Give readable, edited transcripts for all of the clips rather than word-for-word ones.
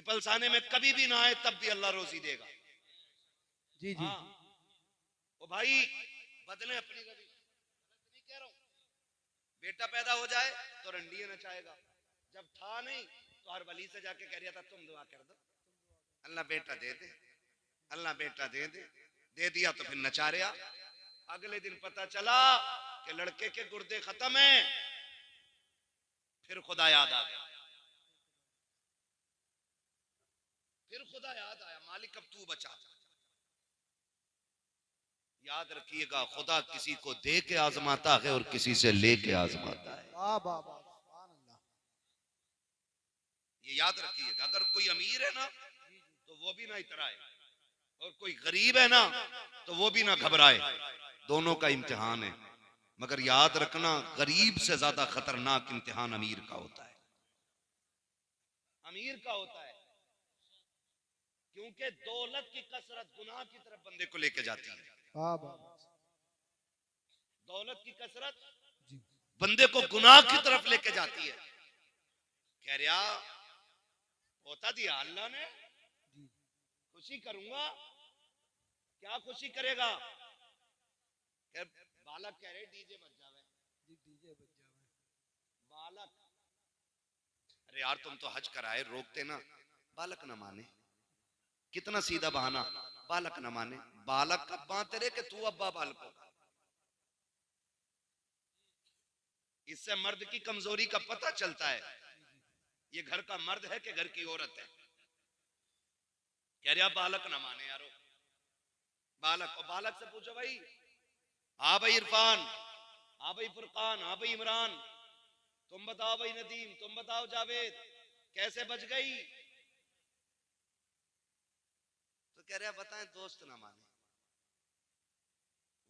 Peoples आने में कभी भी ना आए तब भी अल्लाह रोजी देगा। जी जी। हाँ, ओ भाई बदले अपनी रवि, नहीं कह रहा हूं। बेटा पैदा हो जाए तो रंडियां नचाएगा, जब था नहीं तो हर वली से जाके कह रहा था तुम दुआ कर दो, अल्लाह बेटा दे दे, अल्लाह बेटा दे दे, दे दिया तो फिर नचा रहा। अगले दिन पता चला कि लड़के के गुर्दे खत्म हैं, फिर खुदा याद आ गया, फिर खुदा याद आया, मालिक अब तू बचा। याद रखिएगा, खुदा किसी को दे के आजमाता है और किसी से लेके आजमाता है। वाह वाह वाह, सुभान अल्लाह। ये याद रखिएगा, अगर कोई अमीर है ना तो वो भी ना इतराए, और कोई गरीब है ना तो वो भी ना घबराए, दोनों का इम्तिहान है। मगर याद रखना, गरीब से ज्यादा खतरनाक इम्तिहान अमीर का होता है, अमीर का होता है, क्योंकि दौलत की कसरत गुनाह की तरफ बंदे को लेके जाती है। वाह वाह, दौलत की कसरत जी बंदे को गुनाह की तरफ लेके जाती है। कह रहा होता दिया अल्लाह ने, जी खुशी करूंगा, क्या खुशी करेगा? बालक कह रहे डीजे बज जावे, जी, डीजे बज जावे बालक। अरे यार तुम तो हज कराए, रोकते ना, बालक ना माने, कितना सीधा बहाना, बालक ना माने, बालक कब बांधते रहे कि तू अब्बा बालक होगा। इससे मर्द की कमजोरी का पता चलता है, ये घर का मर्द है कि घर की औरत है। कह रहा बालक ना माने यारो, बालक। और बालक से पूछो भाई, हाँ भाई इरफान, हाँ भाई फुरकान, हाँ भाई इमरान, तुम बताओ भाई नदीम, तुम बताओ जावेद, कैसे बच गई? तो कह रहा बताएं दोस्त ना माने,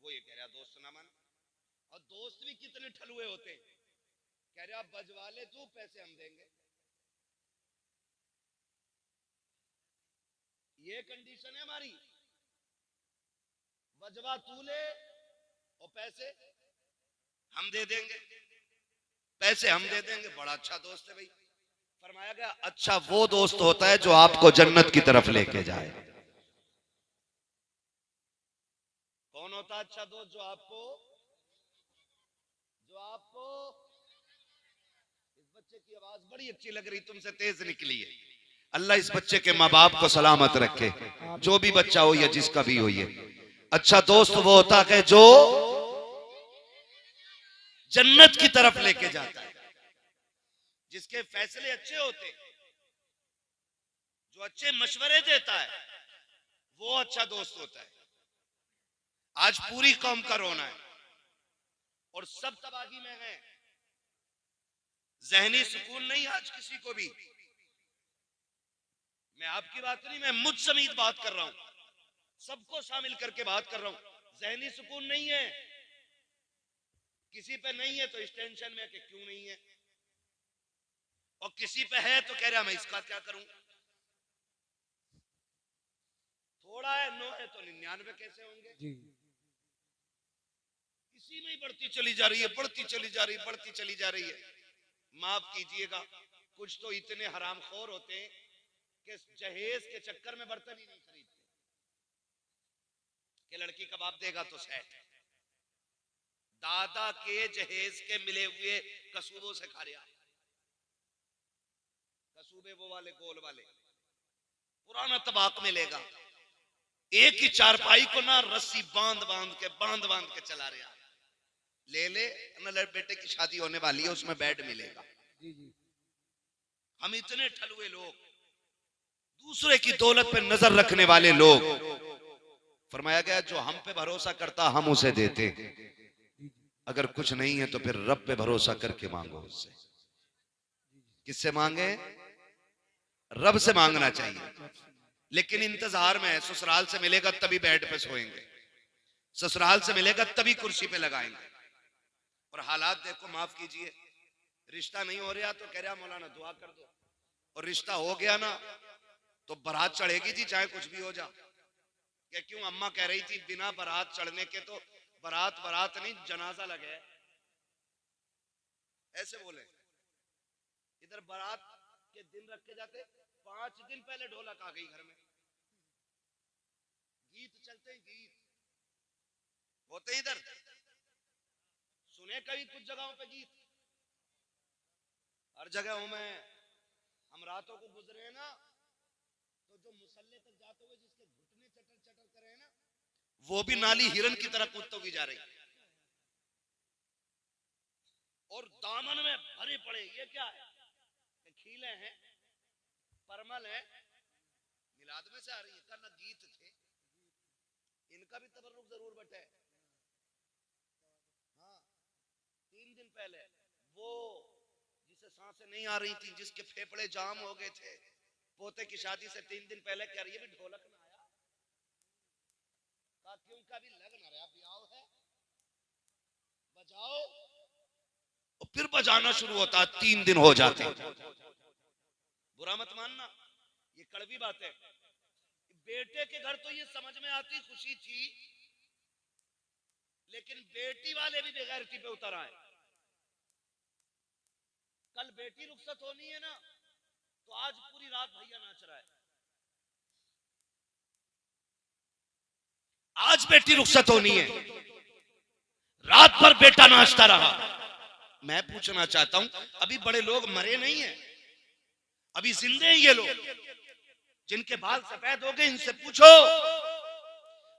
वो ये कह रहा दोस्त ना माने। और दोस्त भी कितने ठलुए होते हैं, कह रहा बजवा ले तू, पैसे हम देंगे। ये कंडीशन है हमारी, बजवा तू ले और पैसे हम दे देंगे, पैसे हम दे देंगे। बड़ा अच्छा दोस्त है भाई। फरमाया गया अच्छा वो दोस्त होता है जो आपको जन्नत की तरफ लेके जाए। कौन होता है अच्छा दोस्त? जो आपको इस बच्चे की आवाज बड़ी अच्छी लग रही, तुमसे तेज निकली है। अल्लाह इस बच्चे के माँ बाप को सलामत रखे, जो भी बच्चा हो या जिसका भी हो। ये अच्छा दोस्त वो होता है जो जन्नत की तरफ लेके जाता है, जिसके फैसले अच्छे होते, जो अच्छे मशवरे देता है, वो अच्छा दोस्त होता है। आज पूरी कौम का रोना है और सब तबाही में है, जहनी सुकून नहीं आज किसी को भी। मैं आपकी बात नहीं, मैं मुझ समेत बात कर रहा हूं, सबको शामिल करके बात कर रहा हूं। जहनी सुकून नहीं है किसी पे, नहीं है तो इस टेंशन में कि क्यों नहीं है, और किसी पे है तो कह रहा मैं इसका क्या करूं। थोड़ा है, 9 है तो 99 कैसे होंगे? जी। इसी में ही बढ़ती चली जा रही है, बढ़ती चली जा रही, बढ़ती चली जा रही है। माफ कीजिएगा, कुछ तो इतने हरामखोर होते हैं कि जहेज के चक्कर में बर्तन ही नहीं खरीदते, कि लड़की कबाब देगा तो सेट, दादा के जहेज के मिले हुए कसूबों से खा रहा। कसूबे वो वाले गोल वाले, पुराना तबाक मिलेगा, एक ही चारपाई को ना रस्सी बांध बांध के चला रहा। ले ले न, बेटे की शादी होने वाली है, उसमें बेड मिलेगा। जी जी। हम इतने ठलुए लोग, दूसरे की दौलत पे नजर रखने वाले लोग। फरमाया गया जो हम पे भरोसा करता हम उसे देते, अगर कुछ नहीं है तो फिर रब पे भरोसा करके मांगो उससे। किससे मांगे? रब से मांगना चाहिए। लेकिन इंतजार में है, ससुराल से मिलेगा तभी बेड पे सोएंगे, ससुराल से मिलेगा तभी कुर्सी पे लगाएंगे। और हालात देखो, माफ कीजिए, रिश्ता नहीं हो रहा तो कह रहा मौलाना दुआ कर दो, और रिश्ता हो गया ना तो बारात चढ़ेगी जी चाहे कुछ भी हो जा। क्या क्यों? अम्मा कह रही थी बिना बारात चढ़ने के तो बारात नहीं जनाजा लगे, ऐसे बोले। इधर बारात के दिन रखे जाते, 5 दिन पहले ढोलक आ गई घर में, गीत चलते हैं, गीत होते हैं इधर, सुने कभी कुछ जगहों पे गीत, हर जगहों में। हम रातों को गुजरे हैं ना, तो जो मुसल्ले तक जाते हुए जिसके घुटने चटर चटर करे हैं ना, वो भी नाली हिरन की तरह कूदते हुए जा रही, और दामन में भरे पड़े। ये क्या है? खीले हैं, परमल है, मिलाद में से आ रही है, करना गीत थे, इनका भी तबर्रुक जरूर बटे। हाँ, 3 दिन पहले वो जिसे सांसें नहीं आ रही थी, जिसके फेफड़े जाम हो गए थे, पोते की शादी से 3 दिन पहले कह रही है भी ढोलक ना आया, कहा क्यों? का भी लग ना रहा, ब्याह है, बजाओ, और फिर बजाना शुरू होता। 3 दिन हो जाते। बुरा मत मानना, ये कड़वी बात है। बेटे के घर तो ये समझ में आती खुशी थी, लेकिन बेटी वाले भी बेगैरती पे उतर आए। कल बेटी रुखसत होनी है ना, तो आज पूरी रात भैया नाच रहा है। आज बेटी रुखसत होनी है, रात भर बेटा नाचता रहा। मैं पूछना चाहता हूं, अभी बड़े लोग मरे नहीं हैं, अभी जिंदे हैं ये लोग, जिनके बाल सफेद हो गए, इनसे पूछो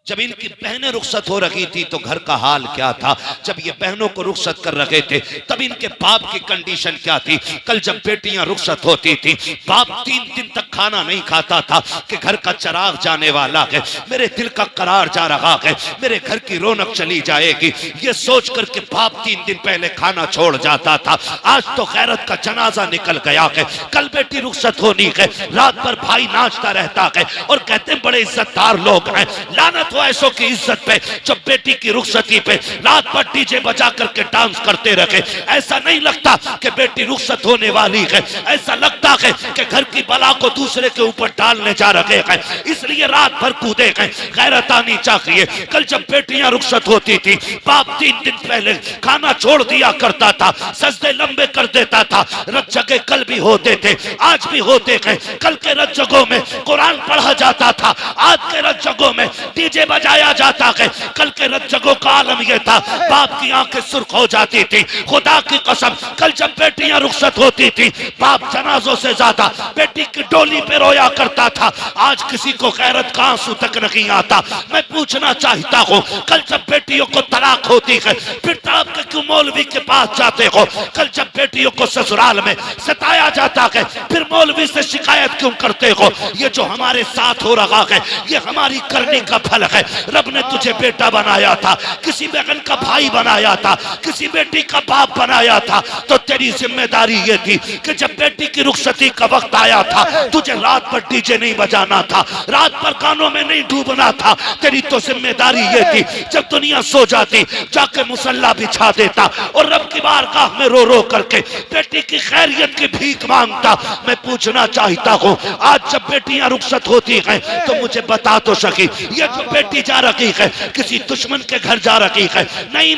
जब इनकी बहनें रुखसत हो रही थी तो घर का हाल क्या था, जब ये बहनों को रुखसत कर रहे थे तब इनके बाप की कंडीशन क्या थी। कल जब बेटियां रुखसत होती थी, बाप 3 दिन तक खाना नहीं खाता था कि घर का चिराग जाने वाला है, मेरे दिल का करार जा रहा है, मेरे घर की रौनक चली जाएगी, ये सोच कर के बाप 3 दिन पहले खाना छोड़ जाता था। आज तो गैरत का जनाजा निकल गया है। कल बेटी रुखसत होनी है, रात भर भाई नाचता रहता है और कहते हैं बड़े इज्जतदार लोग हैं। लानत ऐसों की इज्जत पे जो बेटी की रुखसती पे रात भर डीजे बजा करके डांस करते रहे। ऐसा नहीं लगता कि बेटी रुखसत होने वाली है, ऐसा लगता है कि घर की बला को दूसरे के ऊपर डालने जा रहे हैं, इसलिए रात भर कूदे हैं। गैरत आनी चाहिए। कल जब बेटियां रुखसत होती थी, बाप 3 दिन पहले खाना छोड़ दिया करता था, सजदे लंबे कर देता था। रत जगह कल भी होते थे, आज भी होते हैं। कल के रत जगहों में कुरान पढ़ा जाता था, आज के रत जगहों में डीजे बजाया जाता है। कल के रत जगहों का आलम यह था, बाप की आंखें सुर्ख हो जाती थी। खुदा की कसम, कल जब बेटियां रुखसत होती थी, बाप जनाजों से ज्यादा बेटी की डोली पे रोया करता था। आज किसी को गैरत का आंसू तक नहीं आता। मैं पूछना चाहता हूँ, कल जब बेटियों को तलाक होती है, फिर तड़प के क्यों मौलवी के पास जाते हो? कल जब बेटियों को ससुराल में सताया जाता है, फिर मौलवी से शिकायत क्यों करते हो? ये जो हमारे साथ हो रहा है, ये हमारी करने का फल है। रब ने तुझे बेटा बनाया था, किसी बहन का भाई बनाया था, किसी बेटी का बाप बनाया था, तो तेरी जिम्मेदारी ये थी कि जब बेटी की रुखसती का वक्त आया था, तुझे रात भर डीजे नहीं बजाना था, रात भर गानों में नहीं डूबना था। तेरी तो जिम्मेदारी ये थी, जब दुनिया सो जाती जाके मुसल्ला बिछा देता और रब की बारगाह में रो रो करके बेटी की खैरियत की भीख मांगता। मैं पूछना चाहता हूँ, आज जब बेटियां रुखसत होती हैं तो मुझे बता तो सकी, ये जो बेटी जा रही है किसी दुश्मन के घर जा रही है? नहीं,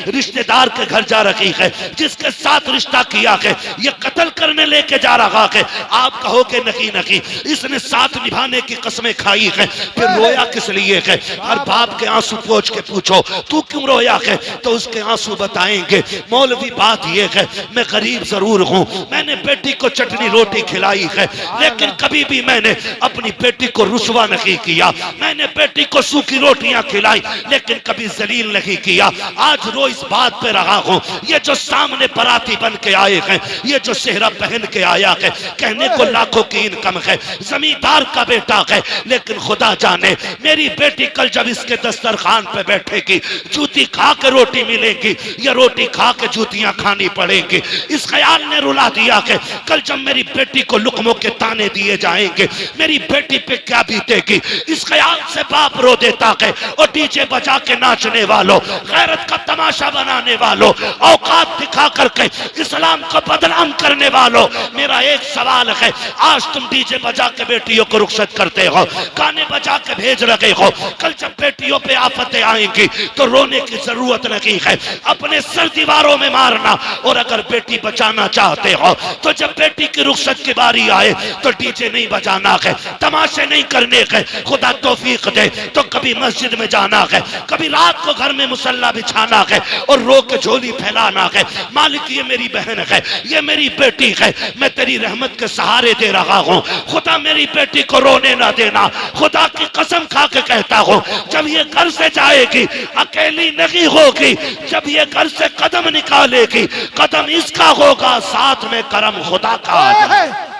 रिश्तेदार के घर जा रही है, जिसके साथ रिश्ता किया है ये कत्ल करने लेके जा रहा है। आप कहोगे नहीं, इसने साथ निभाने की कसमें खाई है, फिर रोया किस लिए है? हर बाप के आंसू पोंछ के पूछो तू क्यों रोया है, तो उसके आंसू बताएंगे। मौलवी बात ये है, मैं गरीब जरूर हूँ, मैंने बेटी को चटनी रोटी खिलाई है, लेकिन कभी भी मैंने अपनी बेटी को रुसवा नहीं किया। मैंने बेटी को सूखी रोटियां खिलाई, लेकिन कभी जलील नहीं किया। आज रो इस बात पे रहा हूँ, ये जो सामने बराती बन के आए हैं, ये जो सेहरा पहन के आया है, कहने को लाखों की इनकम है, जमींदार का बेटा है, लेकिन खुदा जाने मेरी बेटी कल जब इसके दस्तरखान पे बैठेगी, जूती खा के रोटी मिलेगी या रोटी खा के जूतियां खानी पड़ेंगी। इस ख्याल ने रुला दिया कि कल जब मेरी बेटी को लुकमों के ताने दिए जाएंगे, मेरी बेटी पे क्या बीतेगी, इस ख्याल से बाप रो देता है। और डीजे बजा के नाचने वालों, गैरत का तमाशा बनाने वालों, औकात दिखा करके इस्लाम को बदनाम करने वालों, मेरा एक सवाल है, आज तुम डीजे बजा के बेटियों को रुखसत करते हो, गाने बजा के भेज रहे हो, कल जब बेटियों पे आफतें आएंगी तो रोने की जरूरत नहीं है, अपने सर दीवारों में मारना। और अगर बेटी बचाना चाहते हो तो जब बेटी की रुखसत की बारी आए तो डीजे नहीं बजाना है, तमाशे नहीं करने हैं। खुदा तौफीक दे तो कभी मस्जिद में जाना है, कभी रात को घर में मुसल्ला बिछाना है और रो के झोली फैलाना है। मालिक ये मेरी बहन है, ये मेरी बेटी है, मैं तेरी रहमत के सहारे दे रहा हूँ, खुदा मेरी बेटी को रोने ना देना। खुदा की कसम खा के कहता हूँ, जब ये घर से जाएगी अकेली नहीं होगी, जब ये घर से कदम निकालेगी कदम इसका होगा, साथ में करम खुदा का।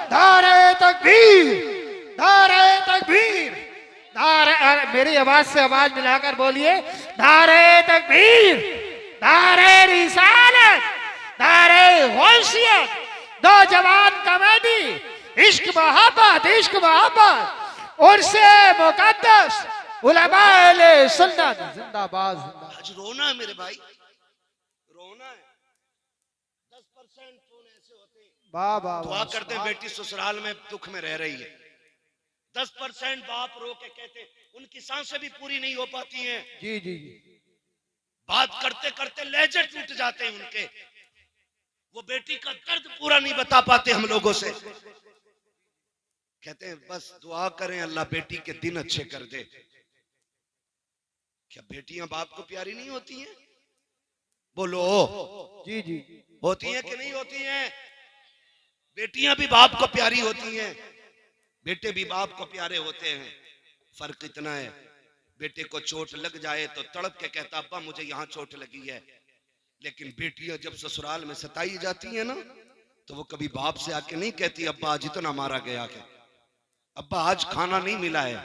नारे तकबीर, नारे तकबीर, नारे, मेरी आवाज से आवाज मिलाकर बोलिए, नारे तकबीर, नारे रिसालत, नारे गौसियत, नौजवान कमेटी, इश्क मोहब्बत, इश्क मोहब्बत, उर्से मुकद्दस, उलमाए सुन्नत जिंदाबाद, जिंदाबाद। आज रोना है मेरे भाई, रोना है। 10% फोन ऐसे होते हैं, वाह वाह, दुआ करते हैं बेटी ससुराल में दुख में रह रही है। 10% बाप रो के कहते हैं, उनकी सांसें भी पूरी नहीं हो पाती हैं। जी जी जी, बात करते करते लहजे टूट जाते हैं उनके, वो बेटी का दर्द पूरा नहीं बता पाते हम लोगों से। कहते हैं बस दुआ करें अल्लाह बेटी के दिन अच्छे कर दे। क्या बेटियां बाप को प्यारी नहीं होती हैं? बोलो, जी जी, होती हैं कि नहीं होती हैं? बेटियां भी बाप को प्यारी होती हैं, बेटे भी बाप को प्यारे होते हैं। फर्क इतना है, बेटे को चोट लग जाए तो तड़प के कहता अब्बा मुझे यहाँ चोट लगी है, लेकिन बेटियां जब ससुराल में सताई जाती है ना तो वो कभी बाप से आके नहीं कहती अब्बा आज इतना मारा गया है, अब्बा आज खाना नहीं मिला है,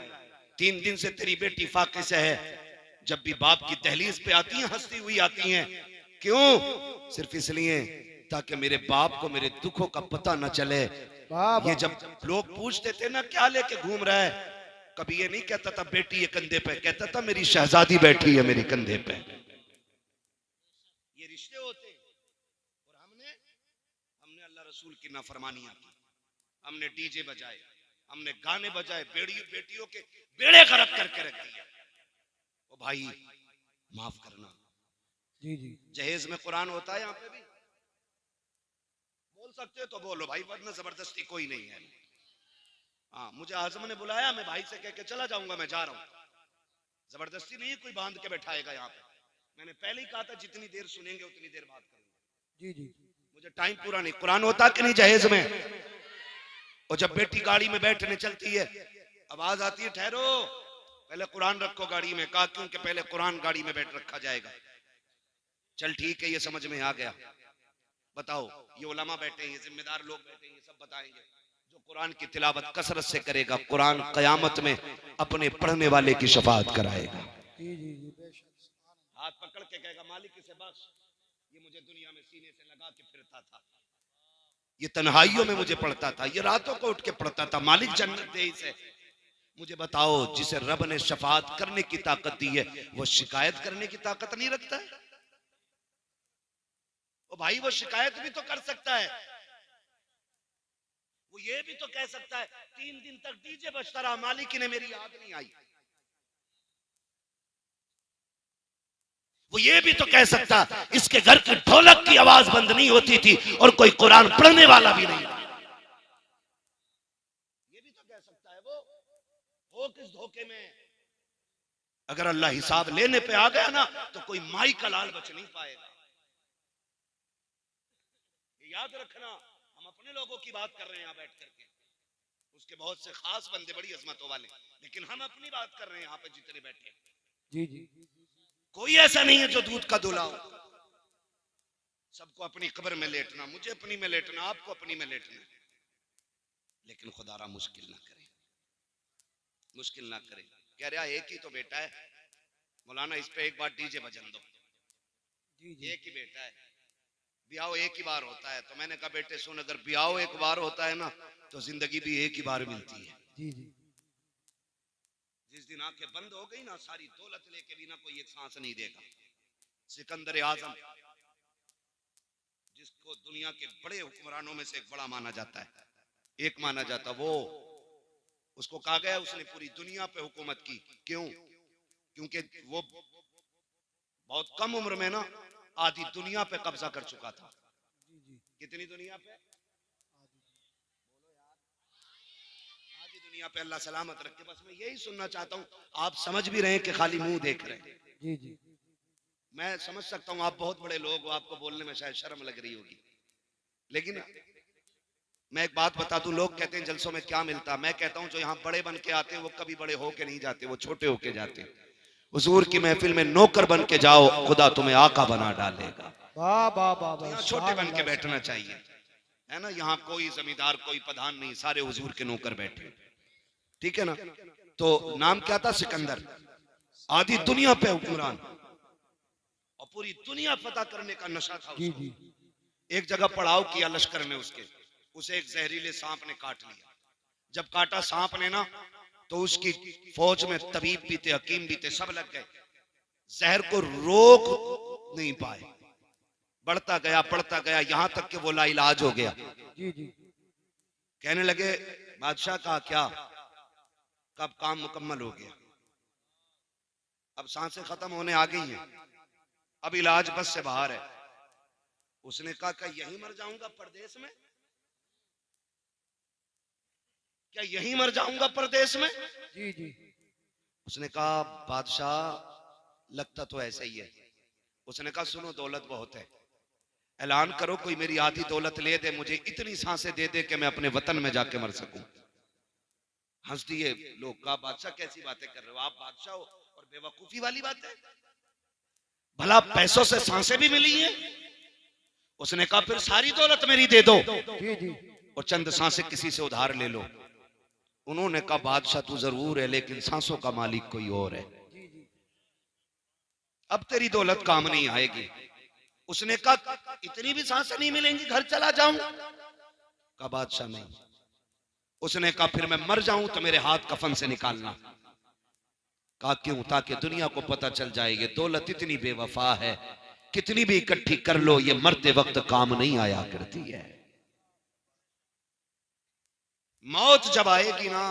3 दिन से तेरी बेटी फाके से है। जब भी बाप की दहलीज पे आती हैं हंसती हुई आती हैं, क्यों? सिर्फ इसलिए ताकि मेरे बाप को मेरे दुखों का पता न चले। ये जब लोग पूछते थे ना क्या लेके घूम रहा है, कभी ये नहीं कहता था बेटी ये कंधे पे, कहता था मेरी शहजादी बैठी है मेरे कंधे पे। ये रिश्ते होते हैं। और हमने अल्लाह रसूल की नाफरमानियां की, हमने डीजे बजाए, हमने गाने बजाए, बेटियों के बेड़े गर्क करके रख दिया। ओ भाई माफ करना, जी जी, जहेज में कुरान होता है, यहाँ पे भी बोल सकते हो तो बोलो भाई, वरना जबरदस्ती कोई नहीं है। हाँ, मुझे आजम ने बुलाया, मैं भाई से कह के चला जाऊंगा, मैं जा रहा हूं, जबरदस्ती नहीं कोई बांध के बैठाएगा यहाँ पे। मैंने पहले ही कहा था जितनी देर सुनेंगे उतनी देर बात करूंगा। जी जी, मुझे टाइम पूरा नहीं। कुरान होता कि नहीं जहेज में? और जब बेटी गाड़ी में बैठने चलती है, आवाज आती है ठहरो, पहले कुरान रखो गाड़ी में। कहा क्योंकि पहले कुरान गाड़ी में बैठ रखा जाएगा। चल ठीक है, ये समझ में आ गया। बताओ, ये उलमा बैठे हैं, ये जिम्मेदार लोग बैठे हैं, ये सब बताएंगे। जो कुरान की तिलावत कसरत से करेगा, कुरान कयामत में अपने पढ़ने वाले की शफाअत कराएगा। जी जी जी, बेशक। हाथ पकड़ के कहेगा मालिक इसे बख्श, ये मुझे दुनिया में सीने से लगा के फिरता था, ये तन्हाइयों में मुझे पढ़ता था, ये रातों को उठ के पढ़ता था, मालिक जन्नत दे इसे। मुझे बताओ, जिसे रब ने शफाअत करने की ताकत दी है वो शिकायत करने की ताकत नहीं रखता है? ओ भाई, वो शिकायत भी तो कर सकता है, वो ये भी तो कह सकता है 3 दिन तक डीजे बजता रहा, मालिक ने मेरी याद नहीं आई। वो ये भी तो कह सकता इसके घर की ढोलक की आवाज बंद नहीं होती थी और कोई कुरान पढ़ने वाला भी नहीं था। ये भी तो कह सकता है। वो हो किस धोखे में? अगर अल्लाह हिसाब लेने पे आ गया ना तो कोई माई का लाल बच नहीं पाएगा। ये याद रखना, हम अपने लोगों की बात कर रहे हैं यहाँ बैठ करके, उसके बहुत से खास बंदे बड़ी अजमतों वाले, लेकिन हम अपनी बात कर रहे हैं यहाँ पे जितने बैठे। जी जी, कोई ऐसा नहीं है जो दूध का दूल्हा हो। सबको अपनी कब्र में लेटना, मुझे अपनी में लेटना, आपको अपनी में लेटना, लेकिन खुदारा मुश्किल ना करे, मुश्किल ना करे। कह रहा एक ही तो बेटा है मौलाना, इस पे एक बार डीजे बजन दो। जी जी, एक ही बेटा है, ब्याह एक ही बार होता है। तो मैंने कहा बेटे सुन, अगर ब्याह एक बार होता है ना तो जिंदगी भी एक ही बार मिलती है। जी जी, जिस दिन आंखें बंद हो गई ना, सारी दौलत लेके भी ना कोई एक सांस नहीं देगा। सिकंदर आजम, जिसको दुनिया के बड़े हुक्मरानों में से एक बड़ा माना जाता है, एक माना जाता, वो उसको कहा गया उसने पूरी दुनिया पे हुकूमत की। क्यों? क्योंकि वो बहुत कम उम्र में ना आधी दुनिया पे कब्जा कर चुका था। जी जी कितनी दुनिया पे? आधी दुनिया पे। अल्लाह सलामत रखे। बस मैं यही सुनना चाहता हूँ, आप समझ भी रहे हैं कि खाली मुंह देख रहे हैं। जी जी मैं समझ सकता हूँ आप बहुत बड़े लोग हो, आपको बोलने में शायद शर्म लग रही होगी, लेकिन मैं एक बात बता दूं, लोग कहते हैं जलसों में क्या मिलता, मैं कहता हूं जो यहाँ बड़े बन के आते हैं वो कभी बड़े होके नहीं जाते, वो छोटे होके जाते हैं। हुजूर की महफिल में नौकर बन के जाओ, खुदा तुम्हें आका बना डालेगा। वाह वाह वाह वाह, यहाँ छोटे बन के सुभान बैठना चाहिए, है ना। यहाँ कोई जमींदार कोई प्रधान नहीं, सारे हुजूर के नौकर बैठे, ठीक है ना। तो नाम क्या था? सिकंदर। आधी दुनिया पे हुक्मरान और पूरी दुनिया फतह करने का नशा था जी उसको। जी एक जगह पड़ाव किया लश्कर ने उसके, उसे एक जहरीले सांप ने काट लिया। जब काटा सांप ने ना, तो उसकी फौज में तबीब भी थे, हकीम भी थे, सब लग गए, जहर को रोक नहीं पाए। बढ़ता गया यहां तक कि वो लाइलाज हो गया। जी जी कहने लगे बादशाह का क्या, कब काम मुकम्मल हो गया, अब सांसें खत्म होने आ गई हैं, अब इलाज बस से बाहर है। उसने कहा क्या यहीं मर जाऊंगा परदेश में? क्या यहीं मर जाऊंगा परदेश में? जी जी उसने कहा बादशाह लगता तो ऐसा ही है। उसने कहा सुनो दौलत बहुत है, ऐलान करो कोई मेरी आधी दौलत ले दे, मुझे इतनी सांसें दे दे कि मैं अपने वतन में जाके मर सकूं। हंस दिए लोग। कहा बादशाह कैसी बातें कर रहे हो आप, बादशाह हो और बेवकूफी वाली बात है, भला पैसों से सांसें भी मिली हैं? उसने कहा फिर सारी दौलत मेरी दे दो जी जी और चंद सांसें किसी से उधार ले लो। उन्होंने कहा बादशाह तू जरूर है, लेकिन सांसों का मालिक कोई और है, जी जी अब तेरी दौलत काम नहीं आएगी। उसने कहा इतनी भी सांसें नहीं मिलेंगी, घर चला जाऊं? कहा बादशाह नहीं। उसने कहा फिर मैं मर जाऊं तो मेरे हाथ कफन से निकालना। कहा क्यों? ताकि दुनिया को पता चल जाए ये दौलत इतनी बेवफा है, कितनी भी इकट्ठी कर लो ये मरते वक्त काम नहीं आया करती है। मौत जब आएगी ना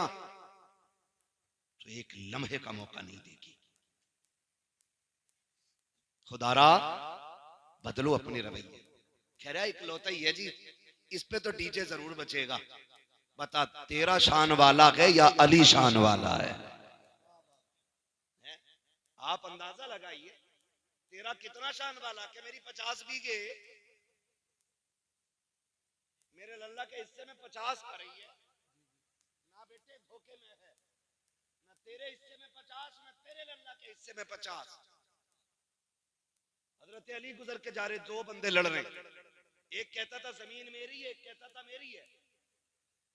तो एक लम्हे का मौका नहीं देगी। खुदारा बदलो अपने रवैये। कह रहा इकलौता ही है जी, इस पे तो डीजे जरूर बचेगा। बता तेरा शान वाला है या अली शान वाला है? आप अंदाजा लगाइए तेरा कितना शान वाला कि मेरी 50 बीघे मेरे लल्ला के हिस्से में 50 आ रही है ना बेटे, धोखे में है ना, तेरे हिस्से में 50 ना तेरे लल्ला के हिस्से में 50। हजरत अली गुजर के जा रहे, दो बंदे लड़ रहे, एक कहता था जमीन मेरी है, एक कहता था मेरी है।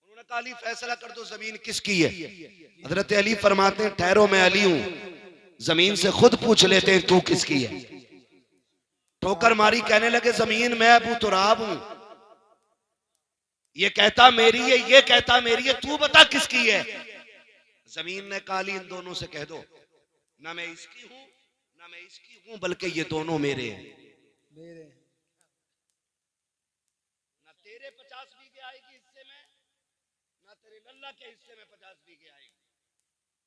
उन्होंने कहा अली फैसला कर दो जमीन किसकी है। हजरत अली फरमाते हैं ठहरो मैं अली हूं, जमीन से खुद पूछ लेते हैं तू किसकी है। ठोकर मारी, कहने लगे जमीन मैं अबू तुराब हूं, ये कहता मेरी है, ये कहता मेरी है, तू बता किसकी है। जमीन ने कहा इन दोनों से कह दो ना मैं इसकी हूं ना मैं इसकी हूं, बल्कि ये दोनों मेरे हैं। मेरे ना तेरे 50 बीघे आएगी हिस्से में, ना तेरे लल्ला के हिस्से में 50 बीघे आएगी।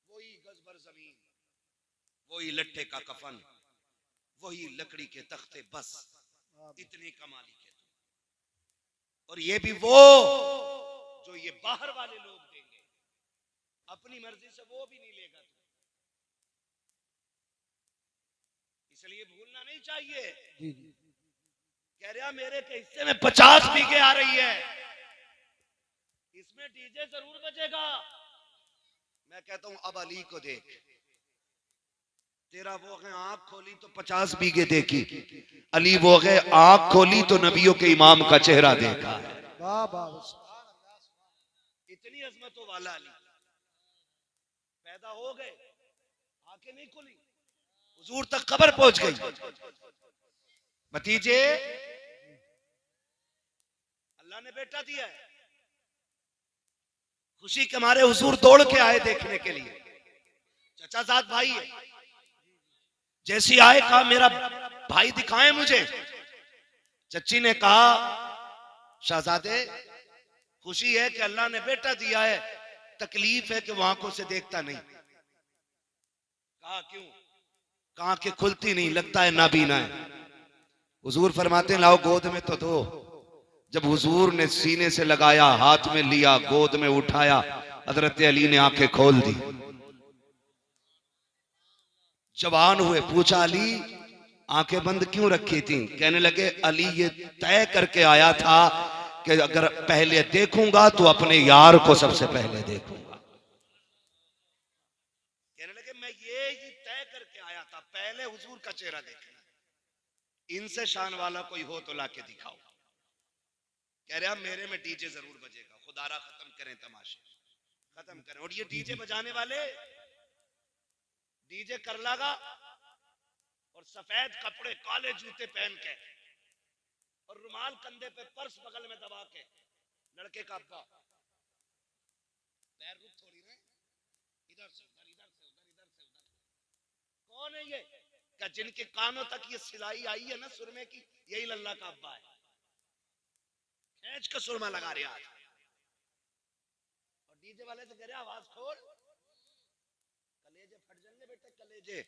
वही गज भर जमीन, वही लट्ठे का कफन, वही लकड़ी के तख्ते, बस इतने का मालिक है तू। और ये भी वो जो ये बाहर वाले लोग देंगे, अपनी मर्जी से वो भी नहीं लेगा तू। इसलिए भूलना नहीं चाहिए। जी जी कह रहा मेरे के हिस्से में 50 बीघे आ रही है, इसमें डीजे जरूर बजेगा। मैं कहता हूं अब अली को देख, तेरा वो है आंख खोली तो 50 बीघे देखी, अली वो है आंख खोली तो नबियों के इमाम का चेहरा देखा है। वाह वाह, इतनी अजमतों वाला अली पैदा हो गए, आंखें नहीं खुली, हुजूर तक खबर पहुंच गई। भतीजे अल्लाह ने बेटा दिया है, खुशी के मारे हुजूर दौड़ के आए देखने के लिए। चचाजाद भाई है। जैसी आए कहा मेरा भाई दिखाएं मुझे। चच्ची ने कहा शहजादे खुशी है कि अल्लाह ने बेटा दिया है, तकलीफ है कि वो आंखों से देखता नहीं। कहा क्यों? कहा कि खुलती नहीं, लगता है नाबीना है। हुजूर फरमाते हैं लाओ गोद में तो दो। जब हुजूर ने सीने से लगाया, हाथ में लिया, गोद में उठाया, हजरत अली ने आंखें खोल दी। जवान हुए, पूछा अली आंखें बंद क्यों रखी थी? कहने लगे अली ये तय करके आया था कि अगर पहले देखूंगा तो अपने यार को सबसे पहले देखूंगा। कहने लगे मैं ये ही तय करके आया था, पहले हुजूर का चेहरा देखना। इनसे शान वाला कोई हो तो लाके दिखाओ। कह रहे मेरे में डीजे जरूर बजेगा, खुदारा खत्म करें तमाशे, खत्म करें। और ये डीजे बजाने वाले डीजे कर लागा और सफेद कपड़े काले जूते पहन के और रुमाल कंधे पे, पर्स बगल में दबा के, लड़के का अब्बा पैर रुक थोड़ी ना, इधर से उधर, इधर से उधर, इधर से उधर। कौन है ये? क्या जिनके कानों तक ये सिलाई आई है ना सुरमे की, यही लल्ला का अब्बा है। खींच के सुरमा लगा रहे आज। और डीजे वाले से कह रहे आवाज खोल, कलेजे फट जाएंगे बेटे, कलेजे,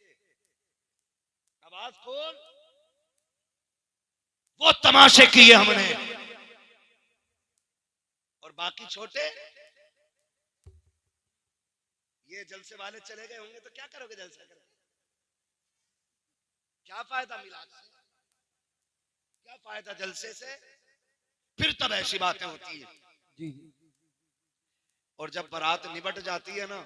आवाज खोल। वो तमाशे किए हमने। और बाकी छोटे ये जलसे वाले चले गए होंगे तो क्या करोगे जलसा करके? क्या फायदा मिलाद से? क्या फायदा जलसे से? फिर तब ऐसी बातें होती है। जी। और जब बारात निबट जाती है ना,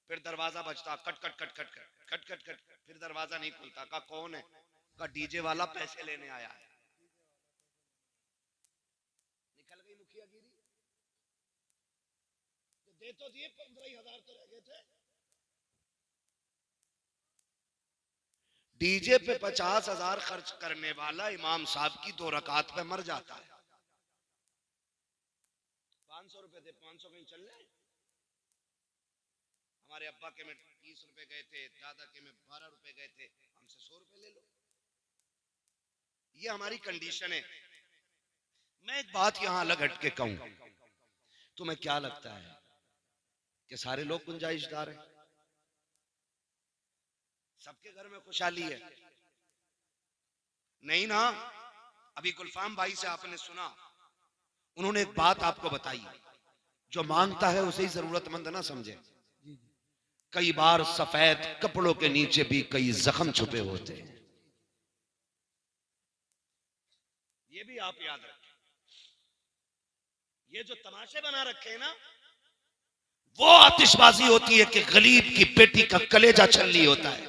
फिर दरवाजा बजता, cut cut cut cut cut cut cut cut, फिर दरवाजा नहीं खुलता। का कौन है? का डीजे वाला पैसे लेने आया है। निकल गई मुखियागिरी। तो दे तो दिए, 15,000 तो रह गए थे। डीजे पे 50,000 खर्च करने वाला इमाम साहब की 2 रकात पे मर जाता है। 500 रुपए थे, 500 कहीं चल रहे। हमारे अब्बा के में 30 रुपए गए थे, दादा के में 12 रुपए गए थे, हमसे 100 रुपए ले लो। ये हमारी कंडीशन है। मैं एक बात यहां अलग हटके कहूं, तुम्हें क्या लगता है कि सारे लोग गुंजाइशदार हैं? सबके घर में खुशहाली है? नहीं ना। अभी गुलफाम भाई से आपने सुना, उन्होंने एक बात आपको बताई, जो मांगता है उसे ही जरूरतमंद ना समझे। कई बार सफेद कपड़ों के नीचे भी कई जख्म छुपे होते हैं, ये भी आप याद रखें। ये जो तमाशे बना रखे हैं ना, वो आतिशबाजी होती है कि गरीब की बेटी का कलेजा छलनी होता है।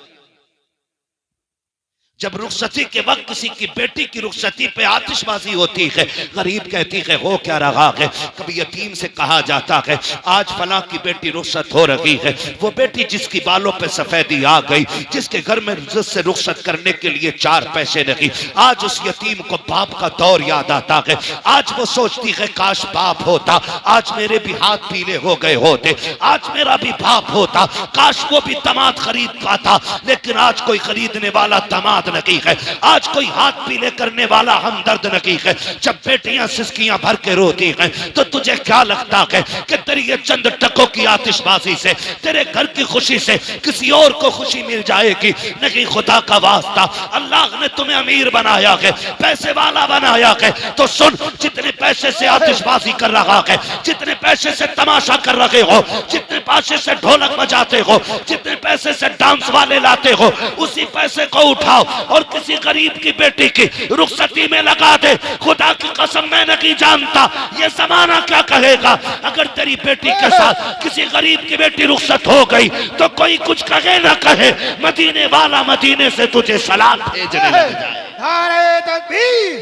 जब रुखसती के वक्त किसी की बेटी की रुखसती पे आतिशबाजी होती है, गरीब कहती है हो क्या रहा है। कभी यतीम से कहा जाता है आज फलां की बेटी रुखसत हो रही है, वो बेटी जिसकी बालों पे सफेदी आ गई, जिसके घर में इज्जत से रुखसत करने के लिए 4 पैसे नहीं, आज उस यतीम को बाप का दौर याद आता है। आज वो सोचती है काश बाप होता, आज मेरे भी हाथ पीले हो गए होते, आज मेरा भी बाप होता, काश वो भी दामाद खरीद पाता। लेकिन आज कोई खरीदने वाला दामाद नहीं है, आज कोई हाथ पीले करने वाला हमदर्द नहीं है। जब बेटियां सिसकियां भर के रोती हैं तो तुझे क्या लगता है कि तेरी ये चंद टकों की आतिशबाजी से, तेरे घर की खुशी से किसी और को खुशी मिल जाएगी? नहीं, खुदा का वास्ता, अल्लाह ने तुम्हें अमीर बनाया है, पैसे वाला बनाया है, तो सुन, जितने पैसे से आतिशबाजी कर रहा है, जितने पैसे से तमाशा कर रहे हो, जितने पैसे से ढोलक बजाते हो, जितने पैसे से डांस वाले लाते हो, उसी पैसे को उठाओ और किसी गरीब की बेटी की रुखसती में लगा दे। खुदा की कसम मैं नहीं जानता ये जमाना क्या कहेगा। अगर तेरी बेटी के साथ किसी गरीब की बेटी रुखसत हो गई तो कोई कुछ कहे ना कहे, मदीने वाला मदीने से तुझे सलाम भेजने लग जाए। नारे तकबीर,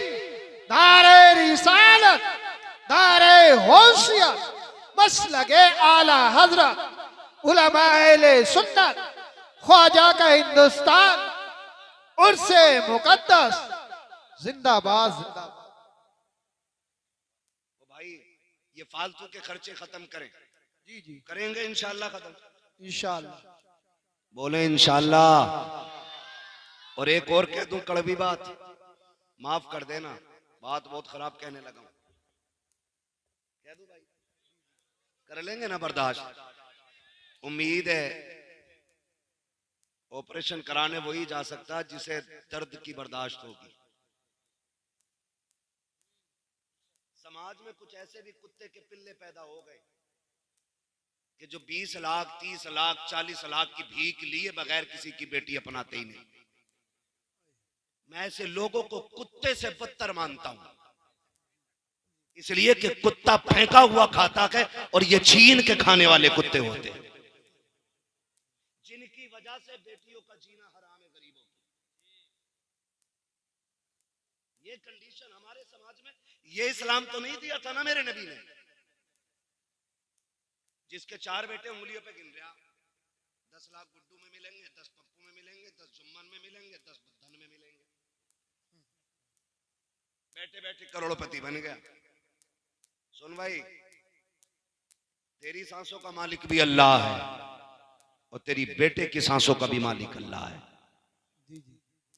नारे रिसालत, नारे होशियत, मसलके आला हजरत, उलमाए सुन्नत, ख्वाजा का हिंदुस्तान, उर्से मुकद्दस, जिंदाबाद जिंदाबाद। तो भाई ये फालतू के खर्चे खत्म करें। जी जी करेंगे इंशाल्लाह खत्म। इंशाल्लाह। बोले इंशाल्लाह। और एक और कह दूं कड़वी बात, माफ कर देना, बात बहुत खराब कहने लगा हूं, कह दूं भाई, कर लेंगे ना बर्दाश्त? उम्मीद है ऑपरेशन कराने वही जा सकता जिसे दर्द की बर्दाश्त होगी। समाज में कुछ ऐसे भी कुत्ते के पिल्ले पैदा हो गए कि जो 20 लाख 30 लाख 40 लाख की भीख लिए बगैर किसी की बेटी अपनाते ही नहीं। मैं ऐसे लोगों को कुत्ते से बदतर मानता हूं, इसलिए कि कुत्ता फेंका हुआ खाता है और ये छीन के खाने वाले कुत्ते होते हैं, जिनकी वजह से बेटियों का जीना हराम है गरीबों की। ये कंडीशन हमारे समाज में, ये इस्लाम तो नहीं दिया था ना मेरे नबी ने। जिसके 4 बेटे उंगलियों पे गिन रहा, 10 लाख गुड्डू में मिलेंगे, 10 पप्पू में मिलेंगे, 10 जुम्मन में मिलेंगे, 10 धन में मिलेंगे, बैठे बैठे करोड़पति बन गया। सुन भाई, तेरी सांसों का मालिक भी अल्लाह है और तेरी बेटे की सांसों का भी मालिक अल्लाह है।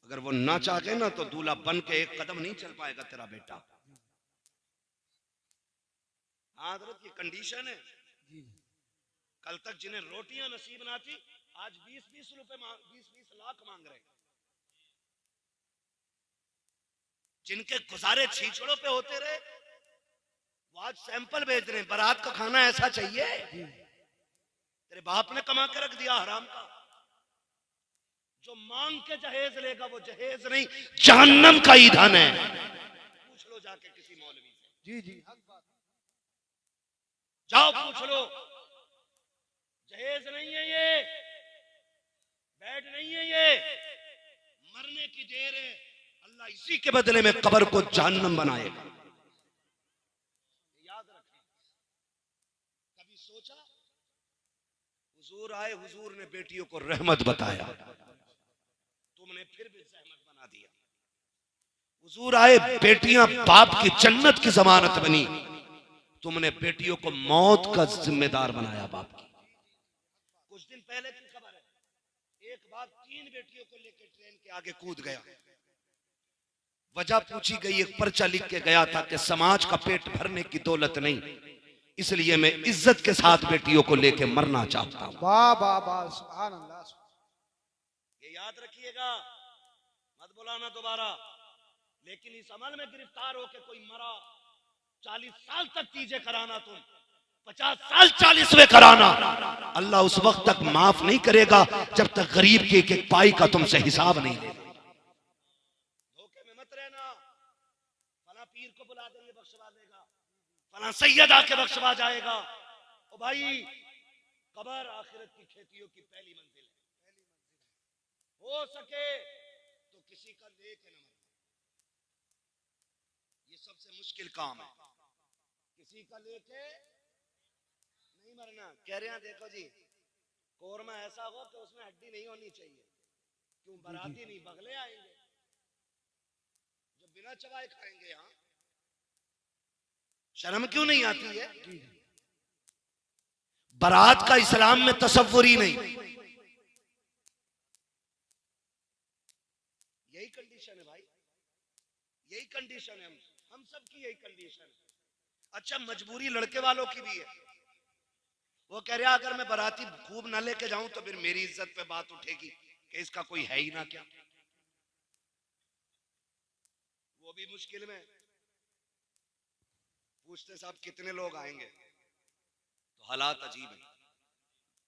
अगर वो ना चाहे ना तो दूल्हा बन के एक कदम नहीं चल पाएगा तेरा बेटा। हाँ हजरत, ये कंडीशन है। कल तक जिन्हें रोटियां नसीब ना थी, आज 20-20 रुपए 20-20 लाख मांग रहे हैं। जिनके गुजारे छीछड़ों पे होते रहे, वो आज सैंपल भेज रहे हैं, बारात का खाना ऐसा चाहिए। तेरे बाप ने कमा के रख दिया हराम का। जो मांग के जहेज लेगा वो जहेज नहीं, जहन्नम का ईंधन है। पूछ लो जाके किसी मौलवी से। जी जी, जाओ पूछ लो, जहेज नहीं है ये, बेड नहीं है ये, मरने की देर है। अल्लाह इसी के बदले में कब्र को जहन्नम बनाएगा। याद रखें। कभी सोचा? हुजूर आए, हुजूर ने बेटियों को रहमत बताया, तुमने फिर भी सहमत बना दिया। हुजूर आए, बेटियां बाप की जन्नत की जमानत बनी, तुमने बेटियों को मौत का जिम्मेदार बनाया बाप की। कुछ दिन पहले की खबर है, एक बाप 3 बेटियों को लेकर ट्रेन के आगे कूद गया। वजह पूछी गई, एक पर्चा लिख के गया था कि समाज का पेट भरने की दौलत नहीं, इसलिए मैं इज्जत के साथ बेटियों को लेकर मरना चाहता हूं। वाह वाह वाह, सुभान अल्लाह। ये याद रखिएगा, मत बुलाना दोबारा। लेकिन इस अमल में गिरफ्तार होकर कोई मरा, 40 साल तक तीजे कराना, तुम 50 साल 40वें कराना, अल्लाह उस वक्त तक माफ नहीं करेगा जब तक गरीब के एक एक पाई का तुमसे हिसाब नहीं लेगा। धोखे में मत रहना, फला पीर को बुला देंगे बख्शवा देगा, फला सैयद आके बख्शवा जाएगा। ओ भाई, कब्र आखिरत की खेतियों की पहली मंजिल है। हो सके तो किसी का लेके न मरना, ये सबसे मुश्किल काम है। किसी का लेके नहीं मरना। कह रहे हैं देखो जी, कोरमा ऐसा हो कि उसमें हड्डी नहीं होनी चाहिए। क्यों? बाराती नहीं, बगले आएंगे जो बिना चबाए खाएंगे। यहाँ शर्म क्यों नहीं आती है? बारात का इस्लाम में तसव्वुर ही नहीं। यही कंडीशन है भाई, यही कंडीशन है। हम सब की यही कंडीशन है। अच्छा, मजबूरी लड़के वालों की भी है। वो कह रहा अगर मैं बाराती खूब ना लेके जाऊं तो फिर मेरी इज्जत पे बात उठेगी कि इसका कोई है ही ना क्या। वो भी मुश्किल में। पूछते साहब कितने लोग आएंगे, तो हालात अजीब है,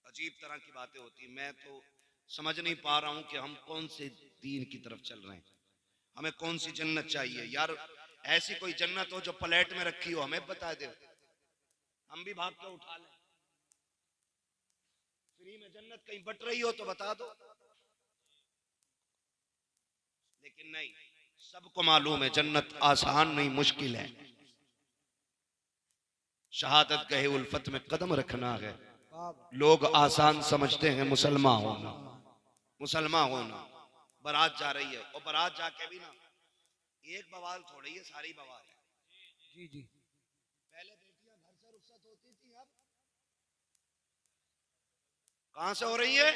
अजीब तरह की बातें होती। मैं तो समझ नहीं पा रहा हूं कि हम कौन से दीन की तरफ चल रहे हैं, हमें कौन सी जन्नत चाहिए। यार ऐसी कोई जन्नत हो जो प्लेट में रखी हो, हमें बता दे, हम भी भाग के उठा लें। फ्री में जन्नत कहीं बट रही हो तो बता दो। लेकिन नहीं, सबको मालूम है जन्नत आसान नहीं, मुश्किल है। शहादत गहे उल्फत में कदम रखना है। लोग आसान समझते हैं मुसलमान होना, मुसलमान होना। बारात जा रही है, और बारात जाके भी ना एक बवाल थोड़ी है, सारी बवाल है। जी जी, पहले बेटियां घर से रुखसत होती थी, अब कहां से हो रही है?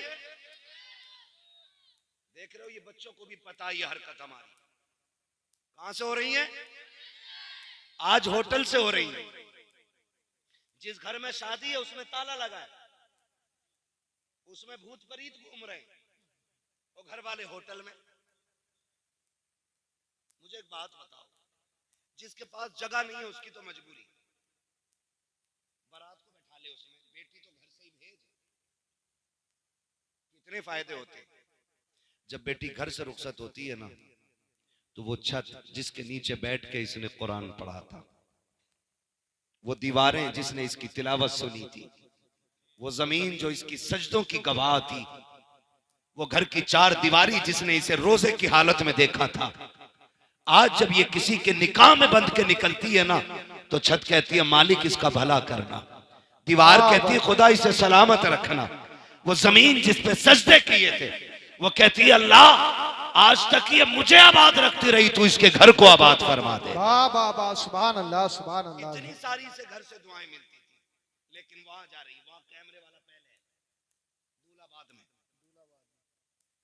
देख रहे हो ये बच्चों को भी पता है ये हरकत हमारी कहां से हो रही है, आज होटल से हो रही है। जिस घर में शादी है उसमें ताला लगा है, उसमें भूत प्रेत घूम रहे हैं, और घर वाले होटल में। मुझे एक बात बताओ, जिसके पास जगह नहीं है उसकी तो मजबूरी, बारात को बैठा ले उसमें, बेटी तो घर से ही भेज, कितने फायदे होते। जब बेटी घर से रुखसत होती है ना, तो वो छत जिसके नीचे बैठ के इसने कुरान पढ़ा था, वो दीवारें जिसने इसकी तिलावत सुनी थी, वो जमीन जो इसकी सजदों की गवाह थी, वो घर की चार दीवारी जिसने इसे रोजे की हालत में देखा था, आज जब ये किसी के निकाह में बंद के निकलती है ना, तो छत कहती है मालिक इसका भला करना, दीवार कहती है खुदा इसे सलामत रखना, वो जमीन जिस पे सजदे किए थे वो कहती है अल्लाह आज तक ये मुझे आबाद रखती रही, तू इसके घर को आबाद फरमा दे। वाह वाह वाह, सुभान अल्लाह सुभान अल्लाह। इतनी सारी से घर से दुआएं मिलती थी, लेकिन वहां जा रही, वहां कैमरे वाला पहले है, दूल्हाबाद में।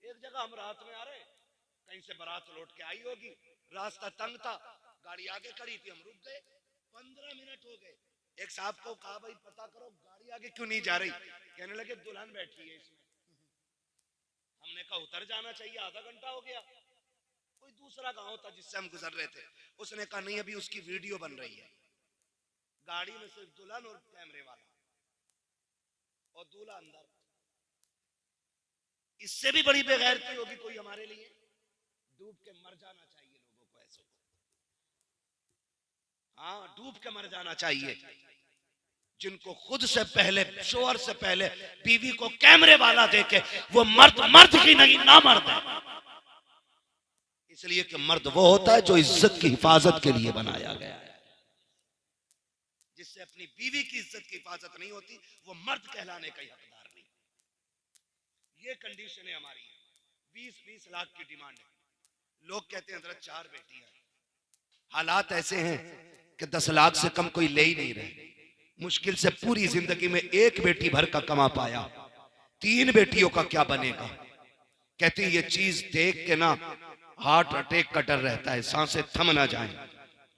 एक जगह हम रात में आ रहे, कहीं से बारात लौट के आई होगी, रास्ता तंग था, गाड़ी आगे खड़ी थी, हम रुक गए, 15 मिनट हो गए। एक साहब को कहा भाई पता करो गाड़ी आगे क्यों नहीं जा रही, कहने लगे दुल्हन बैठी है इसमें। हमने कहा उतर जाना चाहिए, आधा घंटा हो गया। कोई दूसरा गांव था जिससे हम गुजर रहे थे, उसने कहा नहीं अभी उसकी वीडियो बन रही है। गाड़ी में सिर्फ दुल्हन और कैमरे वाला, और दूल्हा अंदर। इससे भी बड़ी बेगैरती होगी कोई हमारे लिए? डूब के मर जाना चाहिए लोगों को ऐसे, हाँ डूब के मर जाना चाहिए। जिनको खुद से पहले, शोहर से पहले बीवी को कैमरे वाला देखे, वो मर्द मर्द की नहीं ना मर्द है। इसलिए कि मर्द वो होता है जो इज्जत की हिफाजत के लिए बनाया गया है। जिससे अपनी बीवी की इज्जत की हिफाजत नहीं होती, वो मर्द कहलाने का हकदार नहीं। ये कंडीशन है हमारी। 20-20 लाख की डिमांड है। लोग कहते हैं हजरत 4 बेटियां। हालात ऐसे हैं कि 10 लाख से कम कोई ले ही नहीं रहे। मुश्किल से पूरी जिंदगी में 1 बेटी भर का कमा पाया, 3 बेटियों का क्या बनेगा? कहती ये चीज देख के ना हार्ट अटैक का डर रहता है, सांसें थम ना जाएं।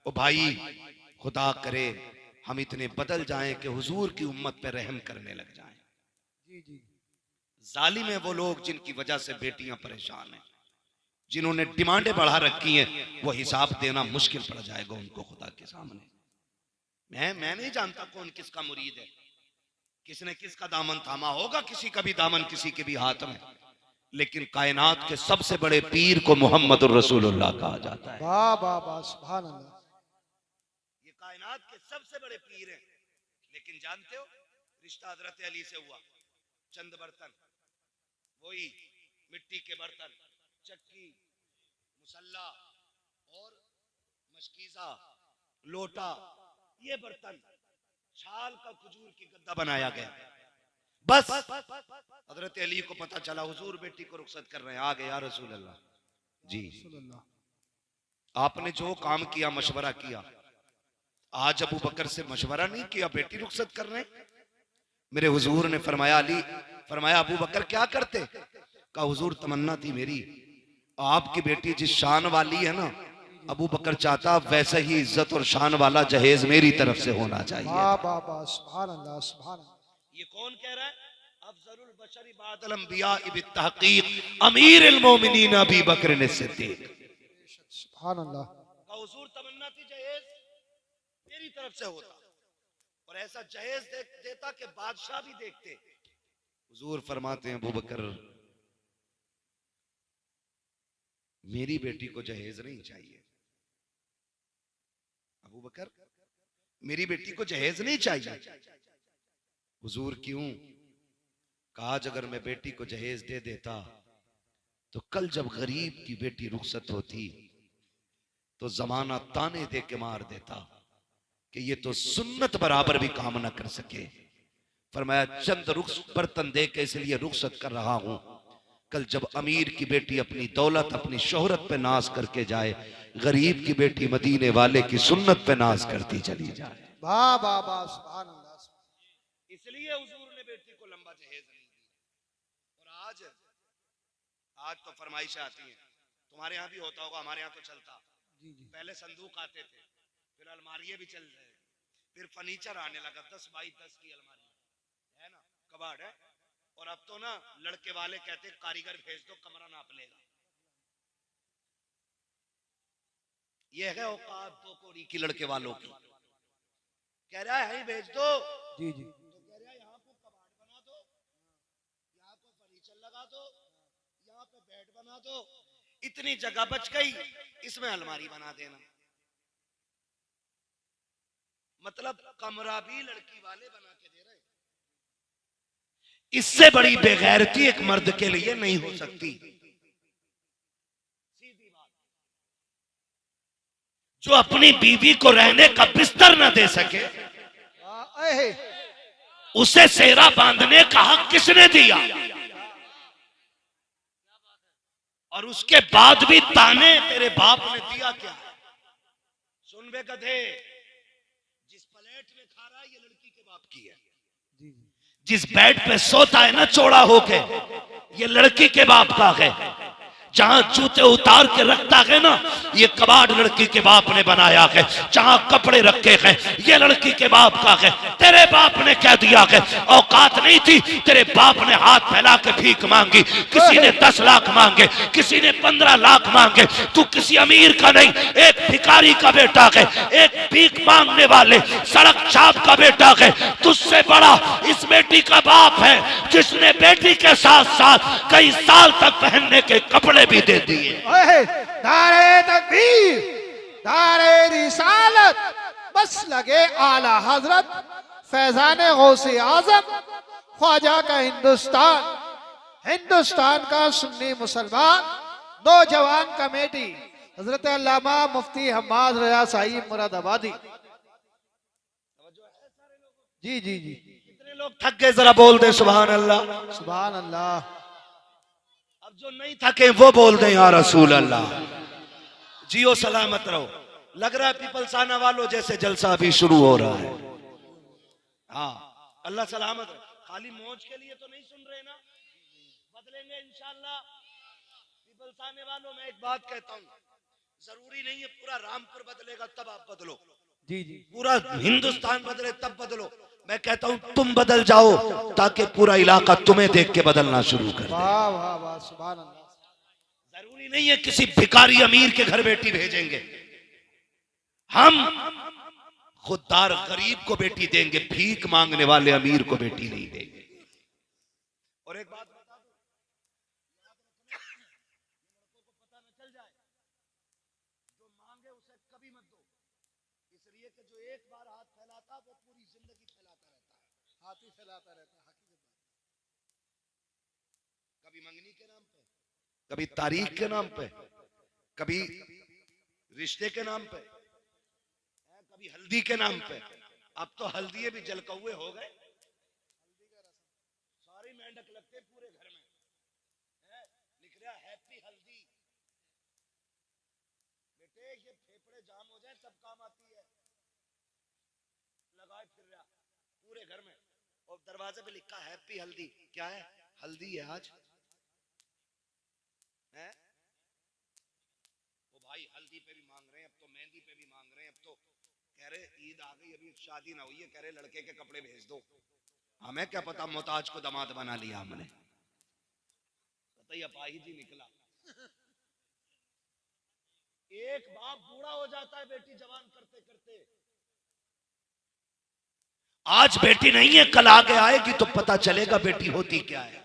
ओ भाई खुदा करे हम इतने बदल जाएं कि हुजूर की उम्मत पे रहम करने लग जाएं। जी जी। जालिम है वो लोग जिनकी वजह से बेटियां परेशान हैं, जिन्होंने डिमांडें बढ़ा रखी हैं, वो हिसाब देना मुश्किल पड़ जाएगा उनको खुदा के सामने। मैं नहीं जानता कौन किसका मुरीद है, किसने किसका दामन थामा होगा, किसी का भी दामन किसी के भी हाथ में, लेकिन कायनात के सबसे बड़े पीर को मोहम्मद रसूलुल्लाह कहा जाता है। वाह वाह वाह, सुभान अल्लाह। ये कायनात के सबसे बड़े पीर हैं। लेकिन जानते हो रिश्ता हजरत अली से हुआ। चंद बर्तन, वही मिट्टी के बर्तन, चक्की, मुसल्ला और मशकीजा, लोटा, ये बर्तन, छाल का खजूर की गद्दा बनाया गया। बस हजरत अली को पता चला हुजूर बेटी को रुखसत कर रहे हैं, आ गए या रसूल अल्लाह जी। आपने जो काम किया, मशवरा किया, आज अबू बकर से मशवरा नहीं किया, बेटी रुखसत कर रहे हैं। मेरे हुजूर ने फरमाया अली, फरमाया अबू बकर क्या करते? कहा हुजूर तमन्ना थी मेरी, आपकी बेटी जिस शान वाली है ना, अबू बकर चाहता वैसे ही इज्जत और शान वाला जहेज मेरी तरफ से होना चाहिए। वाह वाह वाह, सुभान अल्लाह सुभान अल्लाह। ये कौन कह रहा है? अफजलुल बशरी बादल अंबिया बित्तहकीक अमीरुल मोमिनीन अबू बकर सिद्दीक। सुभान अल्लाह। हुजूर तमन्ना थी जहेज मेरी तरफ से होता, और ऐसा जहेज देता कि बादशाह भी देखते। हुजूर फरमाते हैं अबू बकर मेरी बेटी को जहेज नहीं चाहिए। अबू बकर मेरी बेटी को जहेज नहीं चाहिए। हुजूर क्यों? कहा आज अगर मैं बेटी को जहेज दे देता तो कल जब गरीब की बेटी रुखसत होती तो जमाना ताने दे के मार देता कि ये तो सुन्नत बराबर भी काम ना कर सके। फरमाया चंद बर्तन दे के इसलिए रुखसत कर रहा हूं, कल जब अमीर की बेटी अपनी दौलत अपनी शोहरत पे नाज करके जाए, गरीब की बेटी मदीने वाले की सुन्नत पे नाज करती चली जाए। वाह वाह वाह, सुभान अल्लाह। इसलिए हुजूर ने बेटी को लंबा जहेज नहीं दिया। और आज आज तो फरमाइशें आती हैं, तुम्हारे यहाँ भी होता होगा, हमारे यहाँ तो चलता। जी जी पहले संदूक आते थे, फिर अलमारियां भी चल रहे, फिर फर्नीचर आने लगा, 10 बाई 10 की अलमारी है ना, कबाड़ है। और अब तो ना लड़के वाले कहते कारीगर भेज दो, कमरा नाप लेगा। ये है औकात दो कौड़ी की लड़के वालों की। कह रहा है भेज दो, जी जी तो कह रहा है यहाँ को कबाड़ बना दो, यहाँ को फर्नीचर लगा दो, यहाँ पे बेड बना दो, इतनी जगह बच गई, इसमें अलमारी बना देना। मतलब कमरा भी लड़की वाले बना के दे रहे। इससे बड़ी बेगैरती एक मर्द के लिए नहीं हो सकती। सीधी बात। जो अपनी बीवी को रहने का बिस्तर न दे सके, उसे सेरा बांधने का हक किसने दिया? और उसके बाद भी ताने तेरे बाप ने दिया क्या? सुन बे गधे, जिस प्लेट में खा रहा है ये लड़की के बाप की है, जिस बेड पे सोता है ना चौड़ा होके, ये लड़की के बाप का है। जहां जूते उतार के रखता है ना, ये कबाड़ लड़की के बाप ने बनाया है। जहां कपड़े रखे हैं, ये लड़की के बाप का है। तेरे बाप ने कह दिया है, औकात नहीं थी, तेरे बाप ने हाथ फैला के भीख मांगी। किसी ने 10 लाख मांगे, किसी ने 15 लाख मांगे। तू किसी अमीर का नहीं, एक भिखारी का बेटा है, एक भीख मांगने वाले सड़क छाप का बेटा है। तुझसे बड़ा इस बेटी का बाप है, जिसने बेटी के साथ साथ कई साल तक पहनने के कपड़े भी दे दिए। नारे तकबीर, नारे रिसालत, बस लगे आला हजरत फैजान गौसे आजम ख्वाजा का हिंदुस्तान, हिंदुस्तान का सुन्नी मुसलमान नौजवान कमेटी हजरत अल्लामा मुफ्ती हम्माद रजा साहिब मुरादाबादी। जी जी जी, कितने लोग थक गए, जरा बोल दे सुभान अल्लाह। सुभान अल्लाह। अब जो नहीं थके वो बोल दे या रसूल अल्लाह। जियो सलामत रहो। लग रहा है पीपलसाना वालों जैसे जलसा अभी शुरू हो रहा है। हाँ, अल्लाह सलामत रहे। खाली मौज के लिए तो नहीं सुन रहे ना, बदलेंगे इंशाल्लाह। पीपलसाने वालों, मैं एक बात कहता हूँ, जरूरी नहीं है पूरा रामपुर बदलेगा तब आप बदलो, जी जी, पूरा हिंदुस्तान बदले तब बदलो। मैं कहता हूं तुम बदल जाओ ताकि पूरा इलाका तुम्हें देख के बदलना शुरू कर दे। वाह वाह वाह, सुभान अल्लाह। जरूरी नहीं है किसी भिखारी अमीर के घर बेटी भेजेंगे, हम खुददार गरीब को बेटी देंगे, भीख मांगने वाले अमीर को बेटी नहीं देंगे। और एक बात बता दो, लड़कों को पता न चल जाए, जो मांगे उसे कभी मत दो, इसलिए कि जो एक बार हाथ फैलाता वो पूरी जिंदगी फैलाता रहता है। हाथ ही फैलाता रहता है। कभी मंगनी के नाम पे, कभी तारीख के नाम पे, कभी रिश्ते के नाम पे, कभी हल्दी के नाम पे। अब तो हल्दी भी जलकौए हो गए, सारी मेंढक लगते पूरे घर में, लिख रहा हैप्पी हल्दी। बेटे ये फेफड़े जाम हो जाए तब काम आती है, लगाए फिर रहा पूरे घर में, और दरवाजे पे लिखा हैप्पी हल्दी। क्या है? हल्दी है आज है। वो भाई हल्दी पे भी मांग रहे हैं, अब तो मेहंदी पे भी मांग रहे हैं, अब तो कह रहे ईद आ गई अभी शादी ना हुई है, कह रहे लड़के के कपड़े भेज दो। हमें क्या पता मोहताज को दामाद बना लिया हमने, बताइए अपाही जी निकला। एक बाप बूढ़ा हो जाता है बेटी जवान करते करते। आज बेटी नहीं है, कल आगे आएगी तो पता चलेगा बेटी होती क्या है।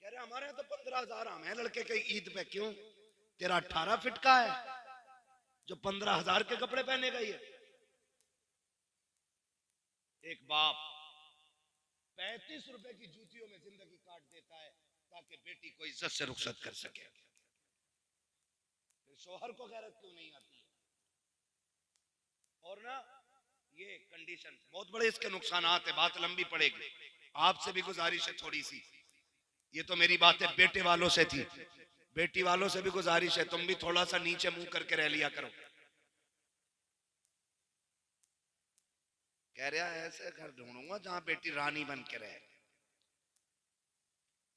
कह रहे हमारे यहाँ तो 15,000 हम है लड़के के ईद पे। क्यों? तेरा 18 फीट का है जो 15,000 के कपड़े पहने गई है। एक बाप 35 रुपए की जूतियों में जिंदगी काट देता है ताकि बेटी को इज्जत से रुखसत कर सके। फिर शोहर को गैरत क्यों नहीं आती है? और ना ये कंडीशन बहुत बड़े इसके नुकसानात है, बात लंबी पड़ेगी। आपसे भी गुजारिश है थोड़ी सी, ये तो मेरी बातें बेटे वालों से थी, बेटी वालों से भी गुजारिश है, तुम भी थोड़ा सा नीचे मुंह करके रह लिया करो। कह रहा है ऐसे घर ढूंढूंगा जहां बेटी रानी बन के रहे।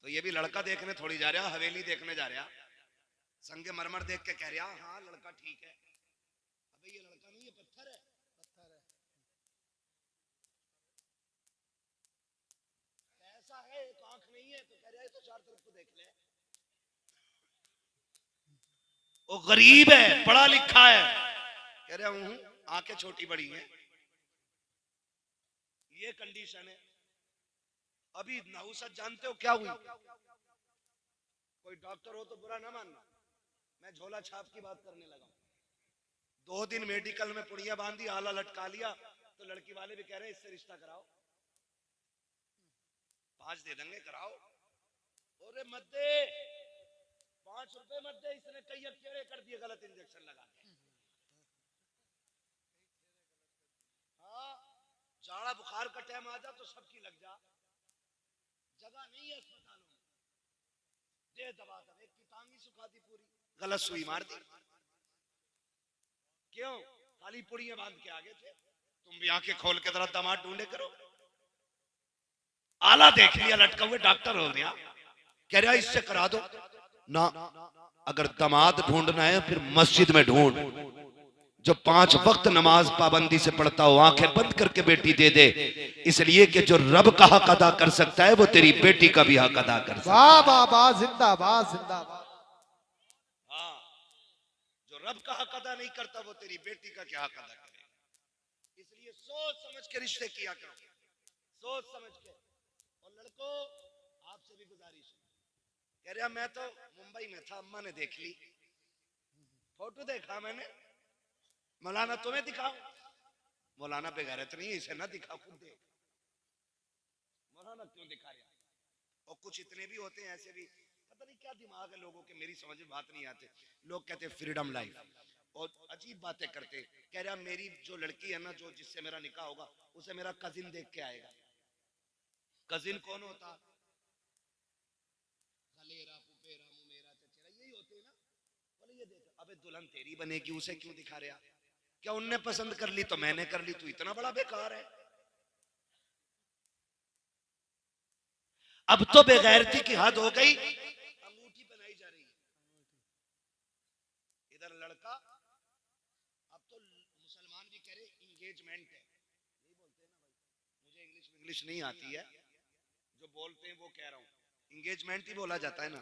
तो ये भी लड़का देखने थोड़ी जा रहा, हवेली देखने जा रहा, संगे मरमर देख के कह रहा हाँ लड़का ठीक है। अबे ये लड़का नहीं, ये पत्थर है। पत्थर है। ऐसा है, एक आंख नहीं है, तो कह रहा है तो चार तरफ को देख ले। वो गरीब है, पढ़ा लिखा है, कह रहा हूं आंखें छोटी बड़ी हैं। ये कंडीशन है। अभी नहुसत जानते हो क्या हुई? कोई डॉक्टर हो तो बुरा ना मानना, मैं झोला छाप की बात करने लगा। 2 दिन मेडिकल में पुड़िया बांधी, आला लटका लिया, तो लड़की वाले भी कह रहे हैं इससे रिश्ता कराओ, 5 दे देंगे, कराओ। अरे मत दे, 5 रुपए मत दे, इसने कई अकेले कर दिए गलत इंजेक्शन लगा के। हाँ, जाड़ा बुखार का टाइम आ जा तो सबकी लग जा, जगह नहीं है अस्पतालों में, दे दबा दे, एक की टांगी सुखा दी पूरी, गलत सुई मार दी। क्यों? खाली पुड़ियां बांध के आगे थे। तुम भी आंखें खोल के जरा दामाद ढूंढे करो। आला देख लिया लटका हुए, डॉक्टर हो गया, कह रहा इससे करा दो ना। अगर दामाद ढूंढना है फिर मस्जिद में ढूंढ, जो 5 वक्त नमाज पाबंदी से पढ़ता हो, आंखें बंद करके बेटी दे दे, इसलिए कि जो रब का हक अदा कर सकता है वो तेरी बेटी का भी हक अदा कर सकता है। वाह वाह वाह, जिंदाबाद जिंदाबाद। हाँ, जो रब का हक अदा नहीं करता वो तेरी बेटी का क्या हक अदा करेगा? इसलिए सोच समझ के रिश्ते किया करो, सोच समझ के। और लड़कों, आपसे भी गुजारिश है, कह रहा मैं तो मुंबई में था, अम्मा ने देख ली, फोटो देखा मैंने, मौलाना तुम्हें दिखाओ। मौलाना बेगैरत नहीं है, इसे ना दिखा, खुद देख। मौलाना क्यों दिखा रहा? और कुछ इतने भी होते हैं ऐसे भी, पता नहीं क्या दिमाग है लोगों के, मेरी समझ में बात नहीं आते। लोग कहते हैं फ्रीडम लाइफ, और अजीब बातें करते। कह रहा मेरी जो लड़की है ना, जो जिससे मेरा निकाह होगा, उसे मेरा कजिन देख के आएगा। कजिन कौन होता? खलेरा, फुफेरा, मुमेरा, चचेरा, यही होते हैं ना। बोले ये देख, अबे दुल्हन तेरी बनेगी, उसे क्यों दिखा रहा? क्या उनने पसंद कर ली तो मैंने कर ली, तू इतना बड़ा बेकार है? अब तो बेगैरती की हद हो गई, अंगूठी पहनाई जा रही है। इधर लड़का, अब तो मुसलमान भी कह रहे इंगेजमेंट है, नहीं बोलते ना भाई, मुझे इंग्लिश नहीं आती है, जो बोलते हैं वो कह रहा हूं, इंगेजमेंट ही बोला जाता है ना,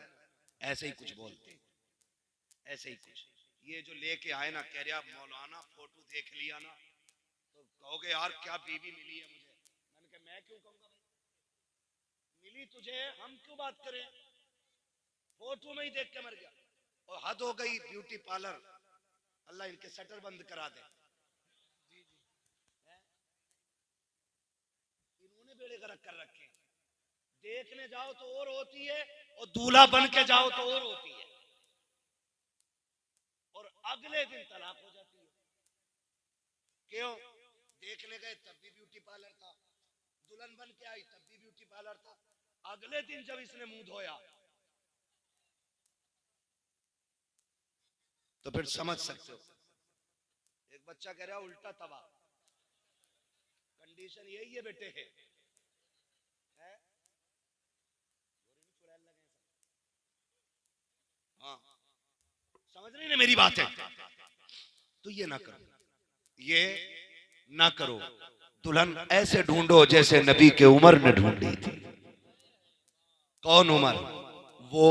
ऐसे ही कुछ बोलते हैं, ऐसे ही कुछ। ये जो लेके आए ना, कह रहा मौलाना फोटो देख लिया ना तो कहोगे यार क्या बीवी मिली है मुझे। मैंने कहा मैं क्यों कहूंगा भाई, मिली तुझे, हम क्यों बात करें, फोटो में ही देख के मर गया। और हद हो गई, ब्यूटी पार्लर, अल्लाह इनके शटर बंद करा दे। इन्होंने बेड़े गर्क कर रखे हैं, देखने जाओ तो और होती है, और दूल्हा बन के जाओ तो और होती है, और अगले दिन तलाक हो जाती है। क्यों? देखने गए तब भी ब्यूटी पार्लर था, दुल्हन बन के आई तब भी ब्यूटी पार्लर था, अगले दिन जब इसने मुंह धोया तो फिर समझ सकते हो। एक बच्चा कह रहा उल्टा तवा, कंडीशन यही है बेटे है? हाँ, समझ रही ना मेरी बात है? तो ये ना करो, ये ना करो। दुल्हन ऐसे ढूंढो जैसे नबी के उमर ने ढूंढी थी। कौन उमर? वो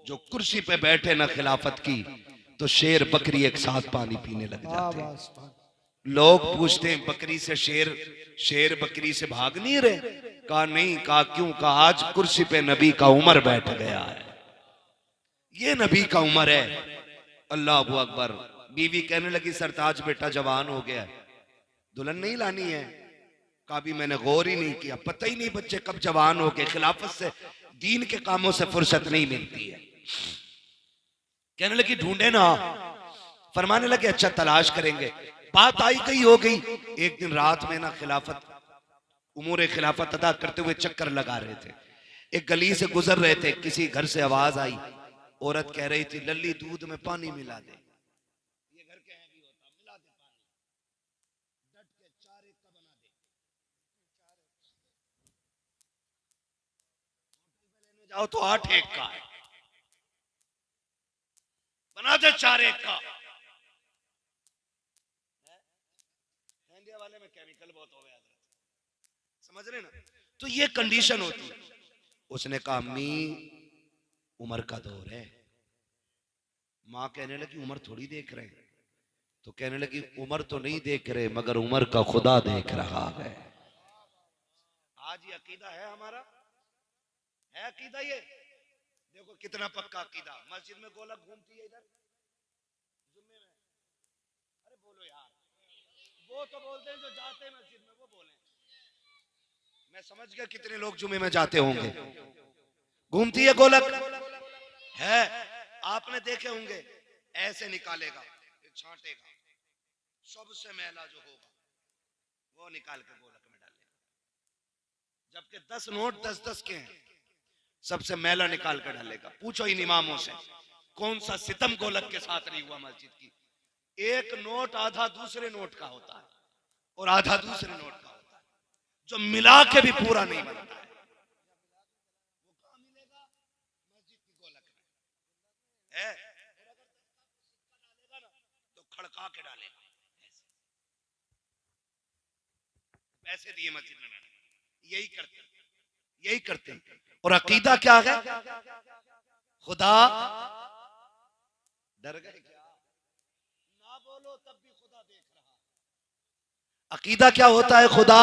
जो कुर्सी पे बैठे ना खिलाफत की तो शेर बकरी एक साथ पानी पीने लग जाते हैं। लोग पूछते हैं बकरी से शेर बकरी से भाग नहीं रहे? कहा नहीं। कहा क्यों? कहा आज कुर्सी पे नबी का उमर बैठ गया है, ये नबी का उमर है। अल्लाह अकबर। बीवी कहने लगी सरताज बेटा जवान हो गया, दुल्हन नहीं लानी है? कहा भी मैंने गौर ही नहीं किया, पता ही नहीं बच्चे कब जवान हो गए, खिलाफत से दीन के कामों से फुर्सत नहीं मिलती है। कहने लगी ढूंढे ना। फरमाने लगे अच्छा तलाश करेंगे। बात आई गई हो गई। एक दिन रात में ना खिलाफत उमूर खिलाफत अदा करते हुए चक्कर लगा रहे थे, एक गली से गुजर रहे थे, किसी घर से आवाज आई, औरत कह रही थी लल्ली दूध में पानी मिला दे। ये घर के हैं भी होता, मिला दे पानी, डट के 4 एक का बना दे। चाहो तो 8 एक का है, बना दे 4 एक का। इंडिया वाले में केमिकल बहुत हो गया, समझ रहे ना। तो ये कंडीशन होती है। उसने कहा अम्मी उम्र का दौर है। माँ कहने लगी उम्र थोड़ी देख रहे हैं। तो कहने लगी उम्र तो नहीं देख रहे मगर उम्र का खुदा देख रहा है। आज ये अकीदा है हमारा, है अकीदा ये। देखो कितना पक्का अकीदा। मस्जिद में गोलक घूमती है इधर जुम्मे में। अरे बोलो यार, वो तो बोलते हैं जो जाते हैं मस्जिद में, वो बोले। मैं समझ गया कितने लोग जुम्मे में जाते होंगे। घूमती है गोलक है, आपने देखे होंगे। ऐसे निकालेगा, छांटेगा, सबसे मैला जो होगा वो निकाल के गोलक में डालेगा। जबकि 10 नोट 10-10 के हैं, सबसे मैला निकाल कर डालेगा। पूछो इन इमामों से कौन सा सितम गोलक के साथ नहीं हुआ मस्जिद की। एक नोट आधा दूसरे नोट का होता है और आधा दूसरे नोट का होता है, जो मिला के भी पूरा नहीं बनता है। वो कहां मिलेगा? मस्जिद की गोलक में है। और अगर सिक्का डालेगा ना तो खड़का के डालेगा। पैसे दिए मस्जिद में, यही करते, यही करते हैं। और अकीदा क्या है? खुदा डर गए क्या? ना बोलो तब भी खुदा देख रहा। अकीदा क्या होता है? खुदा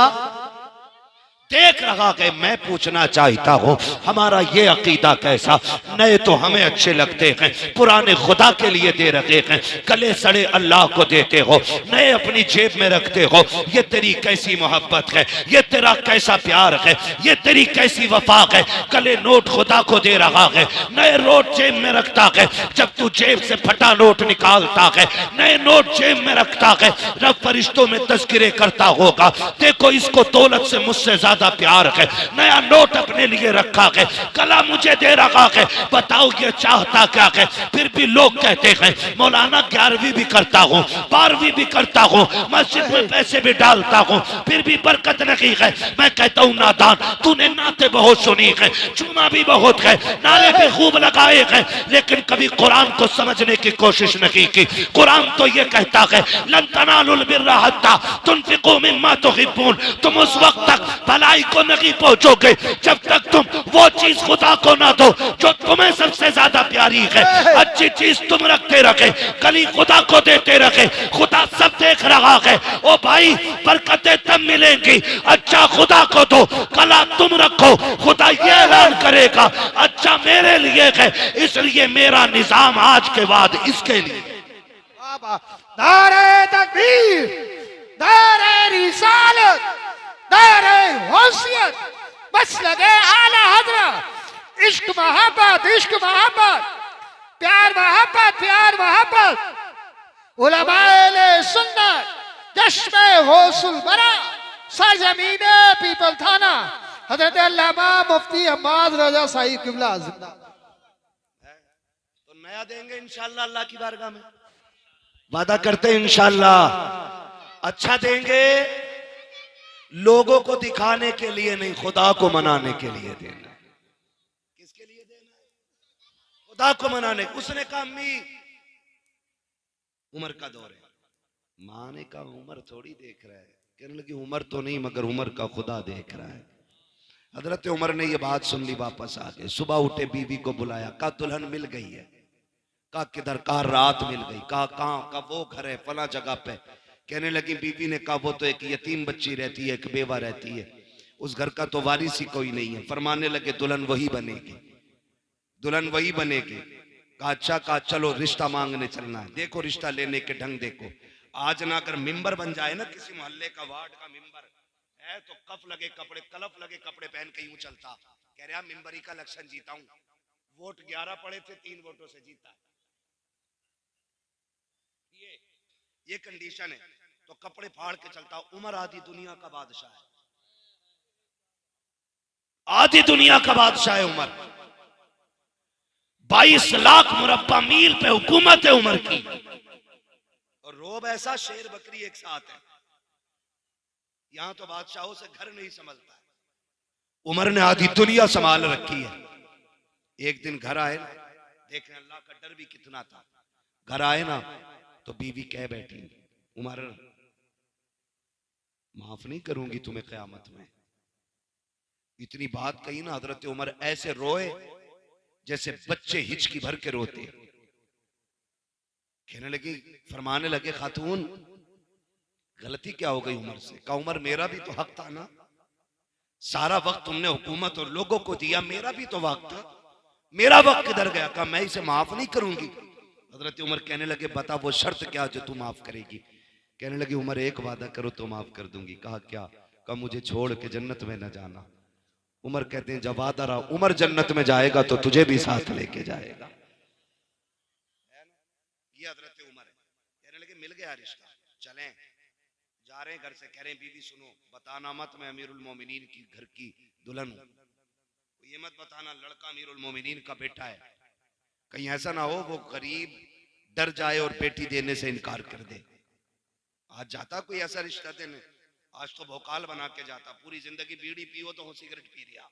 देख रहा है। मैं पूछना चाहता हूं हमारा ये अकीदा कैसा? नए तो हमें अच्छे लगते हैं, पुराने खुदा के लिए दे रखे हैं, गले सड़े अल्लाह को देते हो, नए अपनी जेब में रखते हो। ये तेरी कैसी मोहब्बत है, ये तेरा कैसा प्यार है, ये तेरी कैसी वफा है। गले नोट खुदा को दे रहा है, नए नोट जेब में रखता है। जब तू जेब से फटा नोट निकालता है, नए नोट जेब में रखता है, रब फरिश्तों में तज़किरे करता होगा, देखो इसको दौलत से मुझसे ज्यादा प्यार है। नया नोट अपने लिए रखा है, गला मुझे दे रखा है। बताओ ये चाहता क्या है? फिर भी लोग कहते हैं मौलाना 11वीं भी करता हूँ, 12वीं भी करता हूँ, मस्जिद में पैसे भी डालता हूँ, फिर भी बरकत नहीं है। मैं कहता हूँ नादान, तूने नाते बहुत सुनी है, चुमा भी बहुत है, नारे भी खूब लगाए हैं, लेकिन कभी कुरान को समझने की कोशिश नहीं की। कुरान तो ये कहता है लन तनालुल बिर्रा हत्ता तुनफिकू मिम्मा तुहिब्बून। तुम उस वक्त तक भलाई को नहीं पहुंचोगे जब तक तुम वो चीज खुदा को ना दो जो तुम्हें सबसे ज्यादा प्यारी है। अच्छी चीज तुम रखते रखे, कली खुदा को देते रखे, खुदा सब देख रहा है। ओ भाई बरकतें तब मिलेंगी, अच्छा खुदा को दो, कला तुम रखो, खुदा ये ऐलान करेगा अच्छा मेरे लिए है, इसलिए मेरा निजाम आज के बाद इसके लिए। नारे तकबीर, नारे रिसालत, नारे होशियत, बस लगे आला हजरत। इश्क मोहब्बत, इश्क मोहब्बत, प्यार मोहब्बत, प्यार मोहब्बत। उलमाए सुन्नत, चश्मे गौसुल बरा, सरजमीने पीपल थाना, हजरत अल्लामा मुफ्ती अम्माद रजा साहिब किबला जिंदा। तो नया देंगे इंशाअल्लाह अल्लाह की बारगाह में, वादा करते हैं इंशाअल्लाह। अच्छा देंगे, लोगों को दिखाने के लिए नहीं, खुदा को मनाने के लिए देना। किसके लिए देना है? खुदा को मनाने। उसने कहा अम्मी उम्र का दौर है। माँ ने कहा उम्र थोड़ी देख रहा है। कहने लगी उम्र तो नहीं मगर उम्र का खुदा देख रहा है। हजरत उमर ने ये बात सुन ली, वापस आ गए। सुबह उठे, बीवी को बुलाया, कहा दुल्हन मिल गई है। कहा किधर? कहा रात मिल गई। कहा कहां? कहा वो घर है फला जगह पे। कहने लगी बीवी ने कहा वो तो एक यतीम बच्ची रहती है, एक बेवा रहती है, उस घर का तो वारिस ही कोई नहीं है। फरमाने लगे दुल्हन वही बनेगी, दुल्हन वही बनेगी। कहा अच्छा। कहा चलो रिश्ता मांगने चलना है। देखो रिश्ता लेने के ढंग देखो। आज ना अगर मिंबर बन जाए ना किसी मोहल्ले का, वार्ड का मिंबर है, तो कफ लगे कपड़े, कलफ लगे कपड़े पहन के यूं चलता। कह रहा मिंबरी का इलेक्शन जीता हूं, वोट 11 पड़े थे, 3 वोटों से जीता। ये कंडीशन है। तो कपड़े फाड़ के चलता। उमर आधी दुनिया का बादशाह है, आधी दुनिया का बादशाह है उमर। 22 लाख मुरब्बा मील पे हुकूमत है उमर की, और रोब ऐसा शेर बकरी एक साथ है। यहां तो बादशाहों से घर नहीं संभलता है, उमर ने आधी दुनिया संभाल रखी है। एक दिन घर आए ना, देखें अल्लाह का डर भी कितना था। घर आए ना तो बीवी कह बैठी, उमर माफ नहीं करूंगी तुम्हें क़यामत में। इतनी बात कही ना, हजरत उमर ऐसे रोए जैसे बच्चे हिचकी भर के रोते। कहने लगी, फरमाने लगे, खातून गलती क्या हो गई उमर से? कहा उमर मेरा भी तो हक था ना, सारा वक्त तुमने हुकूमत और लोगों को दिया, मेरा भी तो वक्त था, मेरा वक्त किधर गया? कहा मैं इसे माफ नहीं करूंगी। हजरत उमर कहने लगे, बता वो शर्त क्या जो तू माफ करेगी? कहने लगी, उमर एक वादा करो तो माफ कर दूंगी। कहा क्या? कहा मुझे छोड़ के जन्नत में न जाना। उमर कहते हैं, जब वादा रहा उमर जन्नत में जाएगा तो तुझे भी साथ लेके जाएगा। ये हजरत उमर है। कहने लगे मिल गया रिश्ता, चलें। जा रहे हैं घर से, कह रहे हैं बीवी सुनो, बताना मत मैं अमीरुल मोमिनीन की घर की दुल्हन हूं। ये मत बताना लड़का अमीरुल मोमिनीन का बेटा है, कहीं ऐसा ना हो वो गरीब डर जाए और बेटी देने से इनकार कर दे। आज जाता कोई ऐसा रिश्ता देने, आज तो भोकाल बना के जाता, पूरी जिंदगी बीड़ी पियो तो हो सिगरेट पी रहा,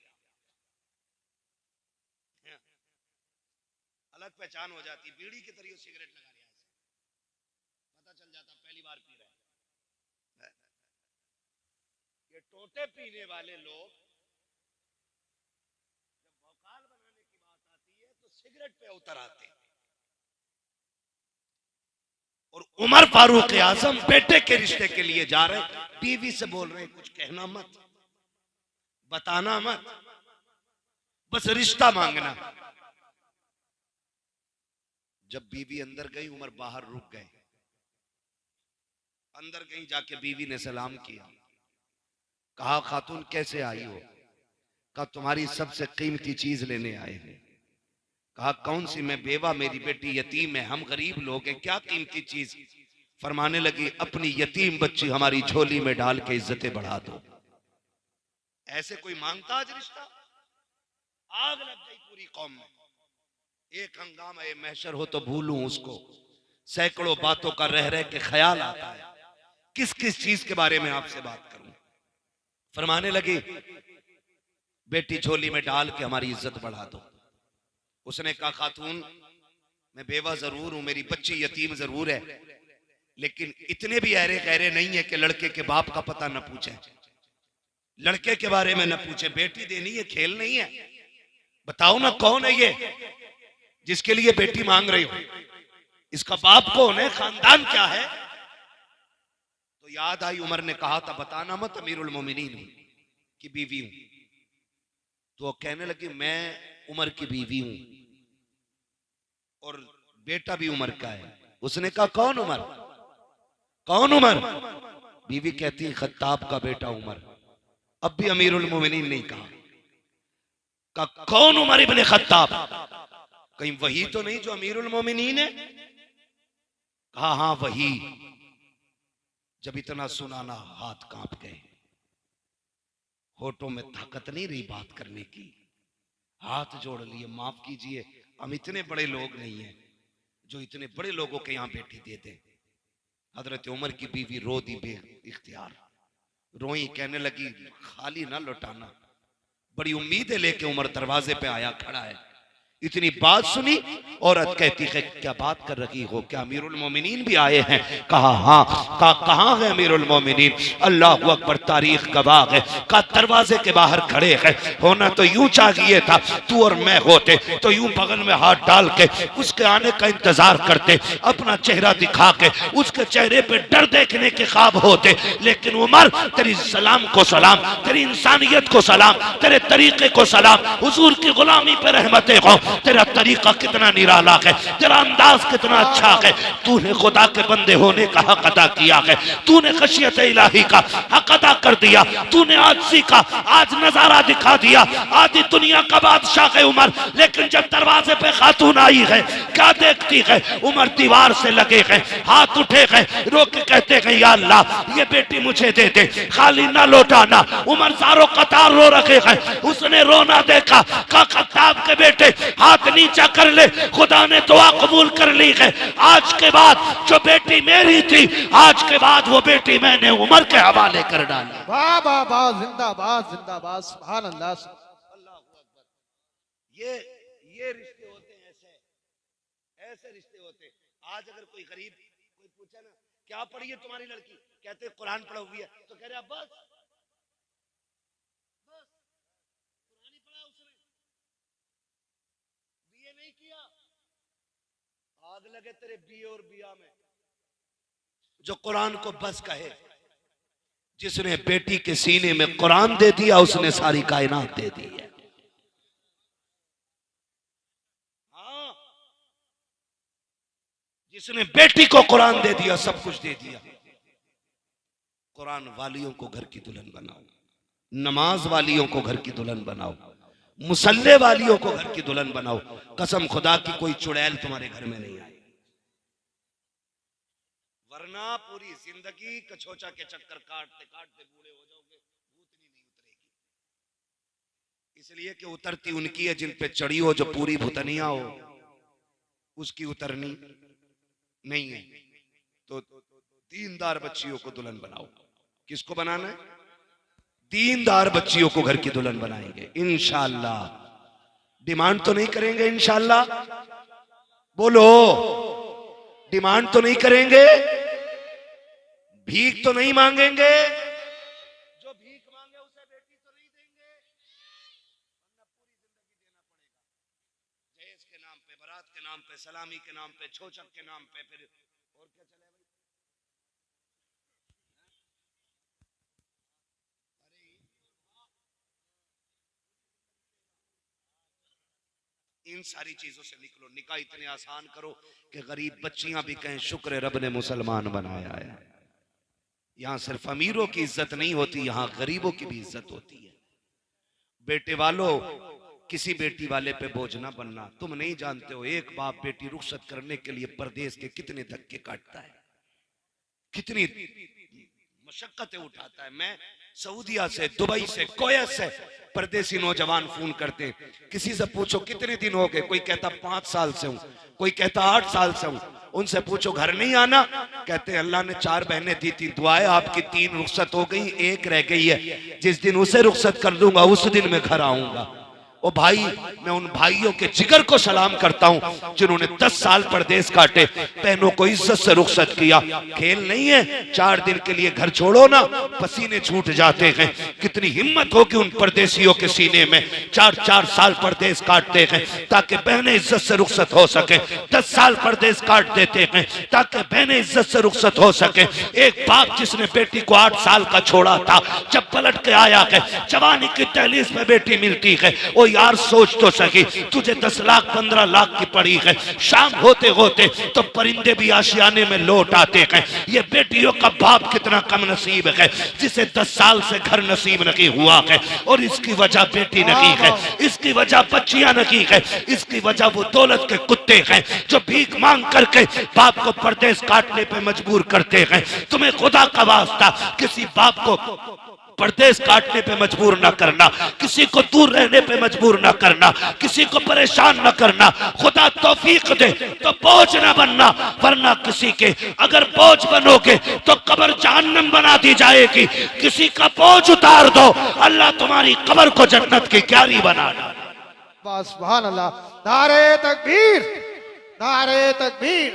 अलग पहचान हो जाती, बीड़ी की तरह सिगरेट लगा रहा, पता चल जाता पहली बार पी रहा है। ये टोटे पीने वाले लोग जब भोकाल बनाने की बात आती है तो सिगरेट पे उतर आते हैं। और उमर फारूक आजम बेटे के रिश्ते के लिए जा रहे, बीवी से बोल रहे कुछ कहना मत, बताना मत, बस रिश्ता मांगना। जब बीवी अंदर गई, उमर बाहर रुक गए। अंदर गई, जाके बीवी ने सलाम किया। कहा खातून कैसे आई हो? कहा तुम्हारी सबसे कीमती चीज लेने आए हैं। कहा कौन सी? मैं बेवा, मेरी बेटी यतीम है, हम गरीब लोग हैं, क्या कीमती चीज? फरमाने लगी अपनी यतीम बच्ची हमारी झोली में डाल के इज्जतें बढ़ा दो। ऐसे कोई मांगता आज रिश्ता? आग लग गई पूरी कौम में। एक हंगामा ये महशर हो तो भूलूं उसको, सैकड़ों बातों का रह रह के ख्याल आता है, किस किस चीज के बारे में आपसे बात करूं। फरमाने लगी बेटी झोली में डाल के हमारी इज्जत बढ़ा दो। उसने कहा खातून मैं बेवा जरूर हूं, मेरी बच्ची यतीम जरूर है, लेकिन इतने भी अहरे गहरे नहीं है कि लड़के के बाप का पता न पूछे, लड़के के बारे में न पूछे। बेटी देनी है, खेल नहीं है। बताओ ना कौन है ये जिसके लिए बेटी मांग रही हो? इसका बाप कौन है? खानदान क्या है? तो याद आई उमर ने कहा था बताना मत अमीरुल मोमिनीन की बीवी हूं। तो कहने लगी मैं उमर की बीवी हूं और बेटा भी उमर का है। उसने कहा कौन उमर? कौन उमर? बीवी कहती है खत्ताब का बेटा उमर। अब भी अमीरुल मोमिनीन नहीं कहा कौन उमर इब्ने खत्ताब? कहीं वही तो नहीं जो अमीरुल मोमिनीन है? कहा हाँ वही। जब इतना सुना ना हाथ कांप गए, होठों में ताकत नहीं रही बात करने की, हाथ जोड़ लिए माफ कीजिए हम इतने बड़े लोग नहीं हैं जो इतने बड़े लोगों के यहाँ बेटी दे दे। हजरत उमर की बीवी रो दी बे इख्तियार, रोई, कहने लगी खाली ना लौटाना। बड़ी उम्मीदें लेके उमर दरवाजे पे आया खड़ा है। इतनी बात सुनी, औरत कहती है क्या बात कर रही हो, क्या अमीरुल मोमिनीन भी आए हैं? कहा हाँ। कहा कहाँ है अमीरुल मोमिनीन? अल्लाह अकबर, तारीख गवाह है। कहा दरवाजे के बाहर खड़े हैं। होना तो यूं चाहिए था तू और मैं होते तो यूं बगल में हाथ डाल के उसके आने का इंतजार करते, अपना चेहरा दिखा के उसके चेहरे पे डर देखने के ख्वाब होते। लेकिन उमर तेरी सलाम को सलाम, तेरी इंसानियत को सलाम, तेरे तरीके को सलाम, हुजूर की गुलामी पे रहमतें हो। तेरा तरीका कितना निराला है, तेरा अंदाज कितना अच्छा है। तूने खुदा के बंदे होने का हक अदा किया है, तूने खशियत इलाही का हक अदा कर दिया, तूने आजिज़ी का आज नजारा दिखा दिया। आधी दुनिया का बादशाह है उमर, लेकिन जब दरवाजे पे खातून आई है क्या देखती है? उमर दीवार से लगे हैं, हाथ उठे हैं, रो के कहते हैं या अल्लाह ये बेटी मुझे दे दे, खाली ना लौटाना। उमर सारों कतार रो रखे हैं। उसने रोना देखा, का खत्ताब के बेटे हाथ नीचा कर ले, खुदा ने दुआ कबूल कर ली है। आज के बाद जो बेटी मेरी थी, आज के बाद वो बेटी मैंने उमर के हवाले कर डाली। वाह वाह वाह, जिंदाबाद जिंदाबाद, सुभान अल्लाह। ये रिश्ते होते हैं, ऐसे ऐसे रिश्ते होते हैं। आज अगर कोई गरीब कोई पूछे ना क्या पढ़ी है तुम्हारी लड़की, कहते कुरान पढ़ा हुई है, तो कह रहे बस बस कुरान ही पढ़ा उसने, बीए नहीं किया। आग लगे तेरे बीए और बिया में। जो कुरान को बस कहे, जिसने बेटी के सीने में कुरान दे दिया उसने सारी कायनात दे दी है। हाँ, जिसने बेटी को कुरान दे दिया सब कुछ दे दिया। कुरान वालियों को घर की दुल्हन बनाओ, नमाज वालियों को घर की दुल्हन बनाओ, मुसल्ले वालियों को घर की दुल्हन बनाओ। कसम खुदा की कोई चुड़ैल तुम्हारे घर में नहीं आई, वरना पूरी जिंदगी कछोचा के चक्कर काटते काटते बूढ़े हो जाओगे, भूतनी नहीं उतरेगी। इसलिए कि उतरती उनकी है जिन पे चढ़ी हो, जो पूरी भूतनिया हो उसकी उतरनी नहीं है। तो दीनदार बच्चियों को दुल्हन बनाओ। किसको बनाना है? दीनदार बच्चियों को घर की दुल्हन बनाएंगे इंशाअल्लाह। डिमांड तो नहीं करेंगे इंशाअल्लाह, बोलो डिमांड तो नहीं करेंगे, भीख तो नहीं मांगेंगे। जो भीख मांगे उसे बेटी तो नहीं देंगे, वरना पूरी जिंदगी देना पड़ेगा। जहेज के नाम पे, बारात के नाम पे, सलामी के नाम पे, छोचक के नाम पे, फिर और क्या चले भाई। इन सारी चीजों से निकलो। निकाह इतने आसान करो कि गरीब बच्चियां भी कहें शुक्र रब ने मुसलमान बनाया है। यहां सिर्फ अमीरों की इज्जत नहीं होती, यहां गरीबों की भी इज्जत होती है। बेटे वालों, किसी बेटी वाले पे बोझ ना बनना। तुम नहीं जानते हो एक बाप बेटी रुखसत करने के लिए परदेश के कितने धक्के काटता है, कितनी मशक्कतें उठाता है। मैं सऊदिया से, दुबई से, कोयत से परदेसी नौजवान फोन करते हैं। किसी से पूछो कितने दिन हो गए, कोई कहता 5 साल से हूं, कोई कहता 8 साल से हूं। उनसे पूछो घर नहीं आना, कहते अल्लाह ने 4 बहनें दी थी, दुआएं आपकी 3 रुखसत हो गई, 1 रह गई है। जिस दिन उसे रुखसत कर दूंगा उस दिन मैं घर आऊंगा। ओ भाई, मैं उन भाइयों के जिगर को सलाम करता हूं जिन्होंने 10 साल परदेश काटे, बहनों को इज्जत से रुखसत किया। खेल नहीं है, 4 दिन के लिए घर छोड़ो ना, पसीने छूट जाते हैं। कितनी हिम्मत होगी उन परदेशियों के सीने में, 4-4 साल परदेश काटते हैं ताकि बहनें इज्जत से रुखसत हो सके। 10 साल परदेश काट देते हैं ताकि बहनें इज्जत से रुखसत हो सके। एक बाप जिसने बेटी को 8 साल का छोड़ा था, जब पलट के आया है, जवानी की दहलीज में बेटी मिलती है। ओ यार सोच तो सकी, तुझे 10 लाख 15 लाख की पड़ी है, शाम होते होते तो परिंदे भी आशियाने में लौट आते हैं। ये बेटियों का बाप कितना कम नसीब है जिसे 10 साल से घर नसीब नहीं हुआ है। और इसकी वजह बेटी नहीं है, इसकी वजह बच्चियां नहीं है, इसकी वजह वो दौलत के कुत्ते हैं जो भीख मांग करके बाप को परदेश काटने पे मजबूर करते हैं। तुम्हें खुदा का वास्ता किसी बाप को परदेश काटने पे मजबूर ना करना, किसी को दूर रहने पे मजबूर ना करना, किसी को परेशान ना करना। खुदा तौफीक दे तो बोझ ना बनना, वरना किसी के अगर बोझ बनोगे तो कब्र जहन्नम बना दी जाएगी। किसी का बोझ उतार दो, अल्लाह तुम्हारी कब्र को जन्नत की क्यारी बना देगा। सुभान अल्लाह। नारे तकबीर, नारे तकबीर,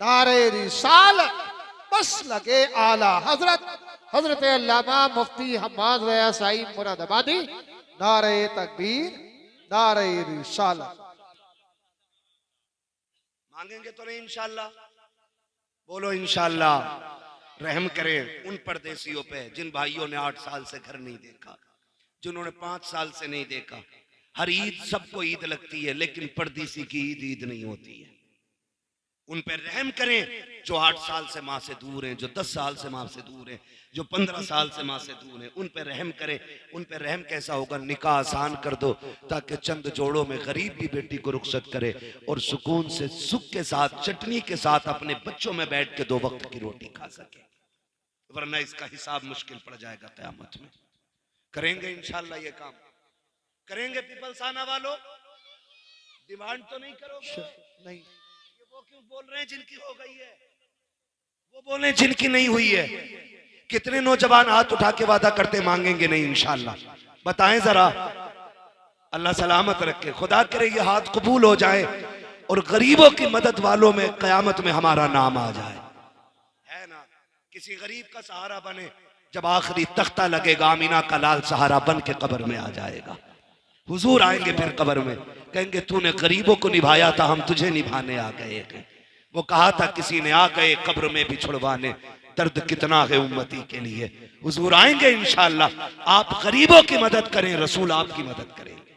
नारे रिसालत, बस लगे आला हजरत हजरत अल्लामा मुफ्ती हम्माद रया साहिब मुरादाबादी। नारे तकबीर, नारे रिसालत। मांगेंगे तो नहीं इंशाअल्लाह, बोलो इंशाअल्लाह। रहम करें उन परदेसियों पे जिन भाइयों ने 8 साल से घर नहीं देखा, जिन्होंने 5 साल से नहीं देखा। हर ईद सबको ईद लगती है, लेकिन परदेसी की ईद ईद नहीं होती है। उन पर रहम करें जो 8 साल से माँ से दूर हैं, जो 10 साल से माँ से दूर हैं, जो 15 साल से माँ से दूर हैं। उन पर रहम करें। उन पर रहम कैसा होगा? निकाह आसान कर दो ताकि चंद जोड़ों में गरीब भी बेटी को रुखसत करे और सुकून से, सुख के साथ, चटनी के साथ अपने बच्चों में बैठ के 2 वक्त की रोटी खा सके। वरना इसका हिसाब मुश्किल पड़ जाएगा क़यामत में। करेंगे इंशाअल्लाह ये काम? करेंगे पीपलसाना वालों? डिमांड तो नहीं करोगे? नहीं। वो क्यों बोल रहे हैं जिनकी हो गई है? वो बोल रहे हैं जिनकी नहीं हुई है। कितने नौजवान हाथ उठा के वादा करते मांगेंगे नहीं इंशाअल्लाह? बताएं जरा, अल्लाह सलामत रखे, खुदा करे ये हाथ कबूल हो जाए और गरीबों की मदद वालों में कयामत में हमारा नाम आ जाए, है ना। किसी गरीब का सहारा बने, जब आखिरी तख्ता लगेगा आमीना का लाल सहारा बन के कब्र में आ जाएगा। हुजूर आएंगे फिर कब्र में, कहेंगे तूने गरीबों को निभाया था, हम तुझे निभाने आ गए थे। वो कहा था किसी ने आ गए कब्र में भी छुड़वाने, दर्द कितना है उम्मती के लिए। हुजूर आएंगे इंशाअल्लाह, आप गरीबों की मदद करें, रसूल आपकी मदद करेंगे,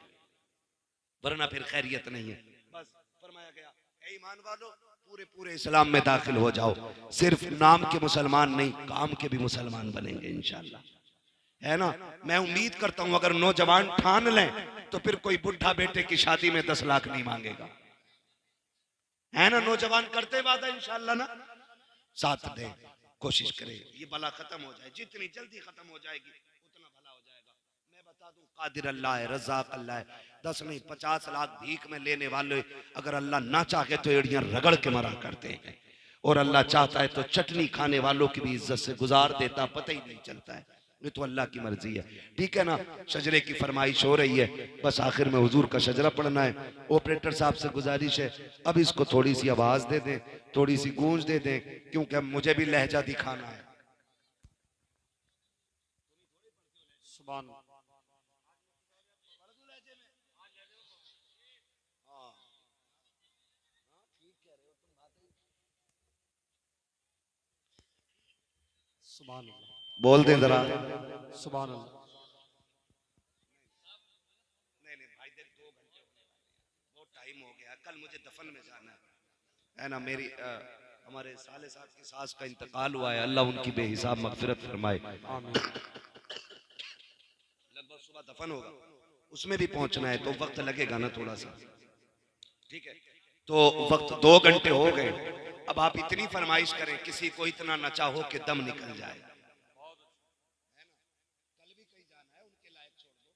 वरना फिर खैरियत नहीं है। बस फरमाया गया ऐ ईमान वालों, पूरे पूरे इस्लाम में दाखिल हो जाओ, सिर्फ नाम के मुसलमान नहीं, काम के भी मुसलमान बनेंगे इंशाअल्लाह, है ना। मैं उम्मीद करता हूं अगर नौजवान ठान लें तो फिर कोई बुढ़ा बेटे की शादी में 10 लाख नहीं मांगेगा, है ना। नौजवान करते वादा इंशाअल्लाह ना, साथ दें, कोशिश करें ये बला खत्म हो जाए, जितनी जल्दी खत्म हो जाएगी उतना भला हो जाएगा। मैं बता दूं कादिर अल्लाह है, रज़ाक अल्लाह है। 10 नहीं 50 लाख भीख में लेने वाले अगर अल्लाह ना चाहे तो एड़ियां रगड़ के मरा करते हैं, और अल्लाह चाहता है तो चटनी खाने वालों की भी इज्जत से गुजार देता, पता ही नहीं चलता है। ये तो अल्लाह की मर्जी है, ठीक है ना। शजरे की फरमाइश हो रही है, बस आखिर में हुजूर का शजरा पढ़ना है। ऑपरेटर साहब से गुजारिश है अब इसको थोड़ी सी आवाज दे दें, थोड़ी सी गूंज दे दें, क्योंकि अब मुझे भी लहजा दिखाना है। सुभान सुभान अल्लाह, बोल दें जरा। सुभान अल्लाह। नहीं भाई देख 2 घंटे बहुत टाइम हो गया, कल मुझे दफन में जाना है ना। मेरी हमारे साले साहब की सास का इंतकाल हुआ है, अल्लाह उनकी बेहिसाब मगफिरत फरमाए। लगभग सुबह दफन होगा, उसमें भी पहुंचना है तो वक्त लगेगा ना थोड़ा सा, ठीक है। तो वक्त 2 घंटे हो गए, अब आप इतनी फरमाइश करें, किसी को इतना न चाहो कि दम निकल जाए, कल भी कहीं जाना है, उनके लायक छोड़ दो,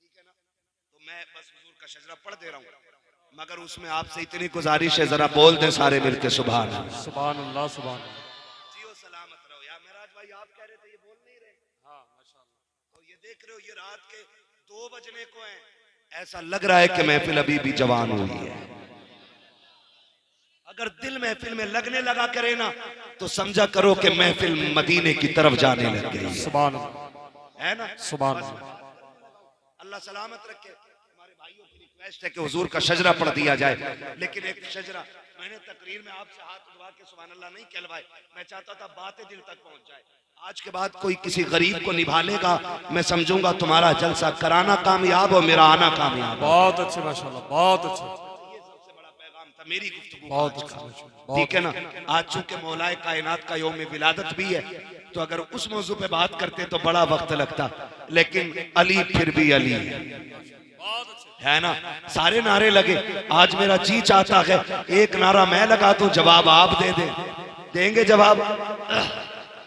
ठीक है ना। तो मैं बस हुजूर का शजरा पढ़ दे रहा हूँ, मगर उसमें आपसे इतनी गुजारिश है जरा बोल दें सारे मिलके सुभान अल्लाह। सुभान अल्लाह, सुभान अल्लाह। जियो सलामत रहो। या मेराज भाई आप कह रहे थे ये बोल नहीं रहे, हाँ माशाअल्लाह। तो ये देख रहे हो ये रात के 2 बजने को है, ऐसा लग रहा है कि महफिल अभी भी जवान हुई है। अगर दिल महफिल में लगने लगा करे ना तो समझा करो कि महफिल मदीने की तरफ जाने लग गई है, सुभान है ना। सुभान अल्लाह सलामत रखे। हमारे भाइयों की रिक्वेस्ट है कि हुजूर का शजरा पढ़ दिया जाए, लेकिन एक शजरा मैंने तकरीर में आपसे हाथ उठवा के सुभान अल्लाह नहीं कहलवाए, मैं चाहता था बातें दिल तक पहुंच जाए। आज के बाद कोई किसी गरीब को निभा लेगा, मैं समझूंगा तुम्हारा जलसा कराना कामयाब हो, मेरा आना कामयाब। बहुत अच्छे माशाअल्लाह, बहुत अच्छे, ये सबसे बड़ा पैगाम था मेरी गुफ्तगू बहुत का, अच्छे, ठीक है ना। आज चूंकि मौलाए कायनात का यौम विलादत भी है, तो अगर उस मौजू पे बात करते तो बड़ा वक्त लगता, लेकिन अली फिर भी अली है ना। सारे नारे लगे, आज मेरा जी चाहता है एक नारा मैं लगा दूं, जवाब आप दे दें। देंगे जवाब?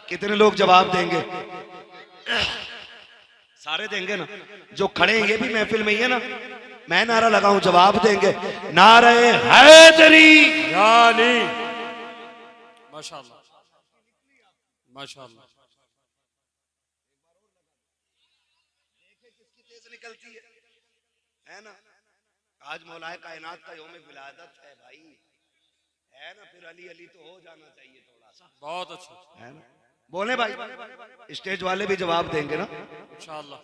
कितने लोग जवाब देंगे? सारे देंगे ना। जो खड़े हैं ये भी महफिल में ही है ना। मैं नारा लगाऊं जवाब देंगे? नारे हैदरी या अली, माशाअल्लाह माशाअल्लाह। किसकी तेज निकलती है ना। आज मौलाए कायनात का यौम विलादत है भाई, है ना। फिर अली अली तो हो जाना चाहिए थोड़ा सा, बहुत अच्छा, है ना। बोले भाई, स्टेज वाले भी जवाब देंगे ना इंशाअल्लाह।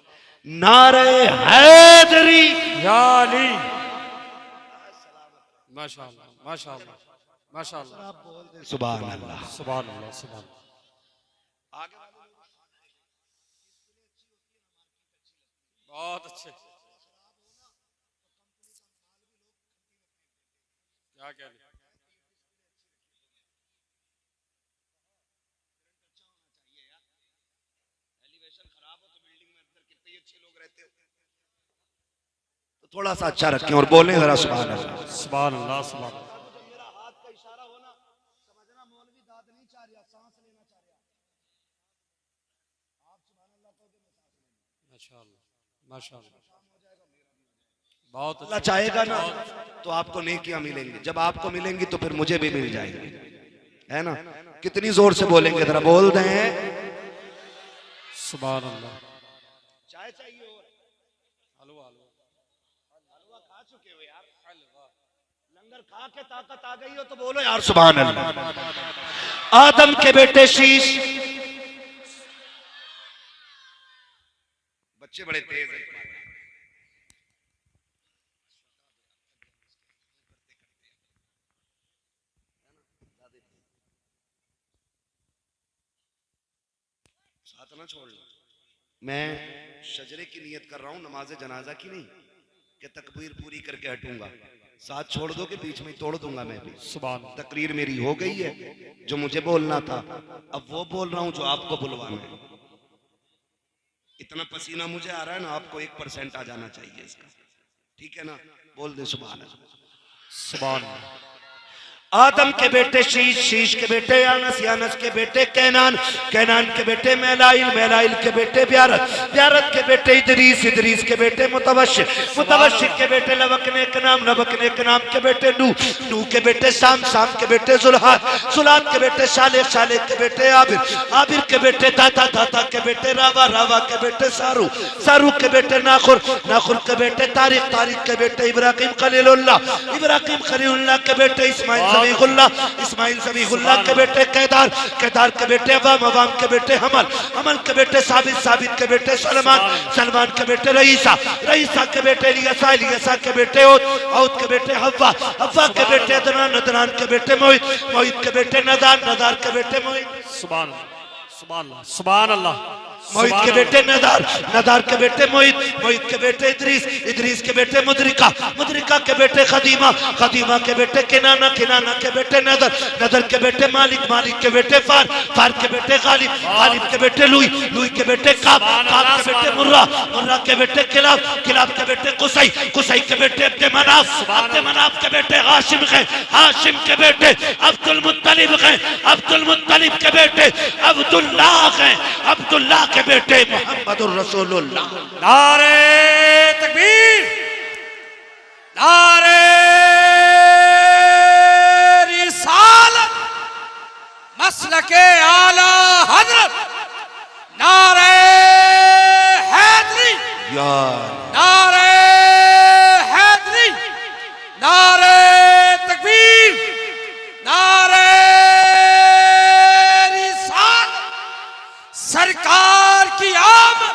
नारे हैदरी या अली, माशाअल्लाह माशाअल्लाह माशाअल्लाह। सुभान अल्लाह, सुभान अल्लाह, सुभान। आगे बहुत अच्छे, क्या कह रहे? तो थोड़ा सा अच्छा रखें और बोलें जरा सुभान अल्लाह। सुभान अल्लाह, सुभान अल्लाह। मेरा हाथ का इशारा होना समझना मौलवी दाद नहीं चाह रहा, सांस लेना चाह रहा। आप सुभान अल्लाह कहोगे मैं सांस लेना, माशाअल्लाह माशाअल्लाह, बहुत अल्लाह अच्छा, चाहेगा ना तो आपको नेकियां मिलेंगी, जब आपको मिलेंगी तो फिर मुझे भी मिल जाएंगी, है ना। कितनी जोर से बोलेंगे जरा बोल दें सुभान अल्लाह। चाय चाहिए और हलवा हलवा खा चुके हो यार, हलवा लंगर खा के ताकत आ गई हो तो बोलो यार सुभान अल्लाह। आदम के बेटे शीश, बच्चे बड़े तेज हैं तुम्हारे। साथ ना छोड़ लो। मैं शजरे की नियत कर रहा हूं, नमाज जनाजा की नहीं कि तकबीर पूरी करके हटूंगा। साथ छोड़ दो कि बीच में तोड़ दूंगा मैं भी। सुभान तकरीर मेरी हो गई है, जो मुझे बोलना था अब वो बोल रहा हूं जो आपको बुलवाना है। इतना पसीना मुझे आ रहा है ना, आपको 1% आ जाना चाहिए इसका, ठीक है ना? बोल दे सुभान अल्लाह। सुभान आदम के बेटे शीश, शीश के बेटे यानस, यानस के बेटे कैनान, कैनान के बेटे मैलाइल, मैलाइल के बेटे ब्यारत, ब्यारत के बेटे इदरीस, इदरीस के बेटे मुतवश्शिर, मुतवश्शिर के बेटे लबकने के नाम, लबकने के नाम के बेटे नूह, नूह के बेटे शाम, शाम के बेटे जुल्हाद, जुल्हाद के बेटे शालेह, शालेह के बेटे आबिर, आबिर के बेटे दाता, दाता के बेटे रावा, रावा के बेटे सारू, सारू के बेटे नाखुर, नाखुर के बेटे तारिक, तारिक के बेटे इब्राहिम खलीलुल्लाह, इब्राहिम खलीलुल्लाह के बेटे इस्माइल इस्माइल ज़बीहुल्लाह के बेटे कैदार, कैदार के बेटे अवाम, अवाम के बेटे हमल, हमल के बेटे साबित, साबित के बेटे सलमान, सलमान के बेटे रईसा, रईसा के बेटे इलियसा, इलियसा के बेटे औद, औद के बेटे हव्वा, हव्वा के बेटे अदनान, अदनान के बेटे मोहित, मोहित के बेटे नदार, नदार के बेटे मोहित, सुभान अल्लाह सुभान अल्लाह। मोहित के बेटे नदार, नदार के बेटे मोहित, मोहित के बेटे इदरीस, इदरीस के बेटे मुदरिका, मुदरिका के बेटे खदीमा, खदीमा के बेटे किनाना, किनाना के बेटे नदर, नदर के बेटे मालिक, मालिक के बेटे फार, फार के बेटे गालिब, गालिब के बेटे लुई, लुई के बेटे काब, काब के बेटे मुर्रा, मुर्रा के बेटे किलाब, किलाब के बेटे कुसई, कुसई के बेटे अब्दे मनाफ, अब्दे मनाफ के बेटे हाशिम है, हाशिम के बेटे अब्दुल मुत्तलिब है, अब्दुल मुत्तलिब के बेटे अब्दुल्लाह है, अब्दुल्लाह के बेटे मोहम्मदुर रसूलुल्लाह। नारे तकबीर, नारे रिसालत, मसलके आला हजरत, नारे हैदरी, नारे हैदरी, नारे तकबीर, नारे रिसालत, सरकार की आमद।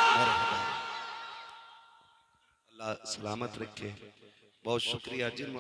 अल्लाह सलामत रखे। बहुत शुक्रिया जिन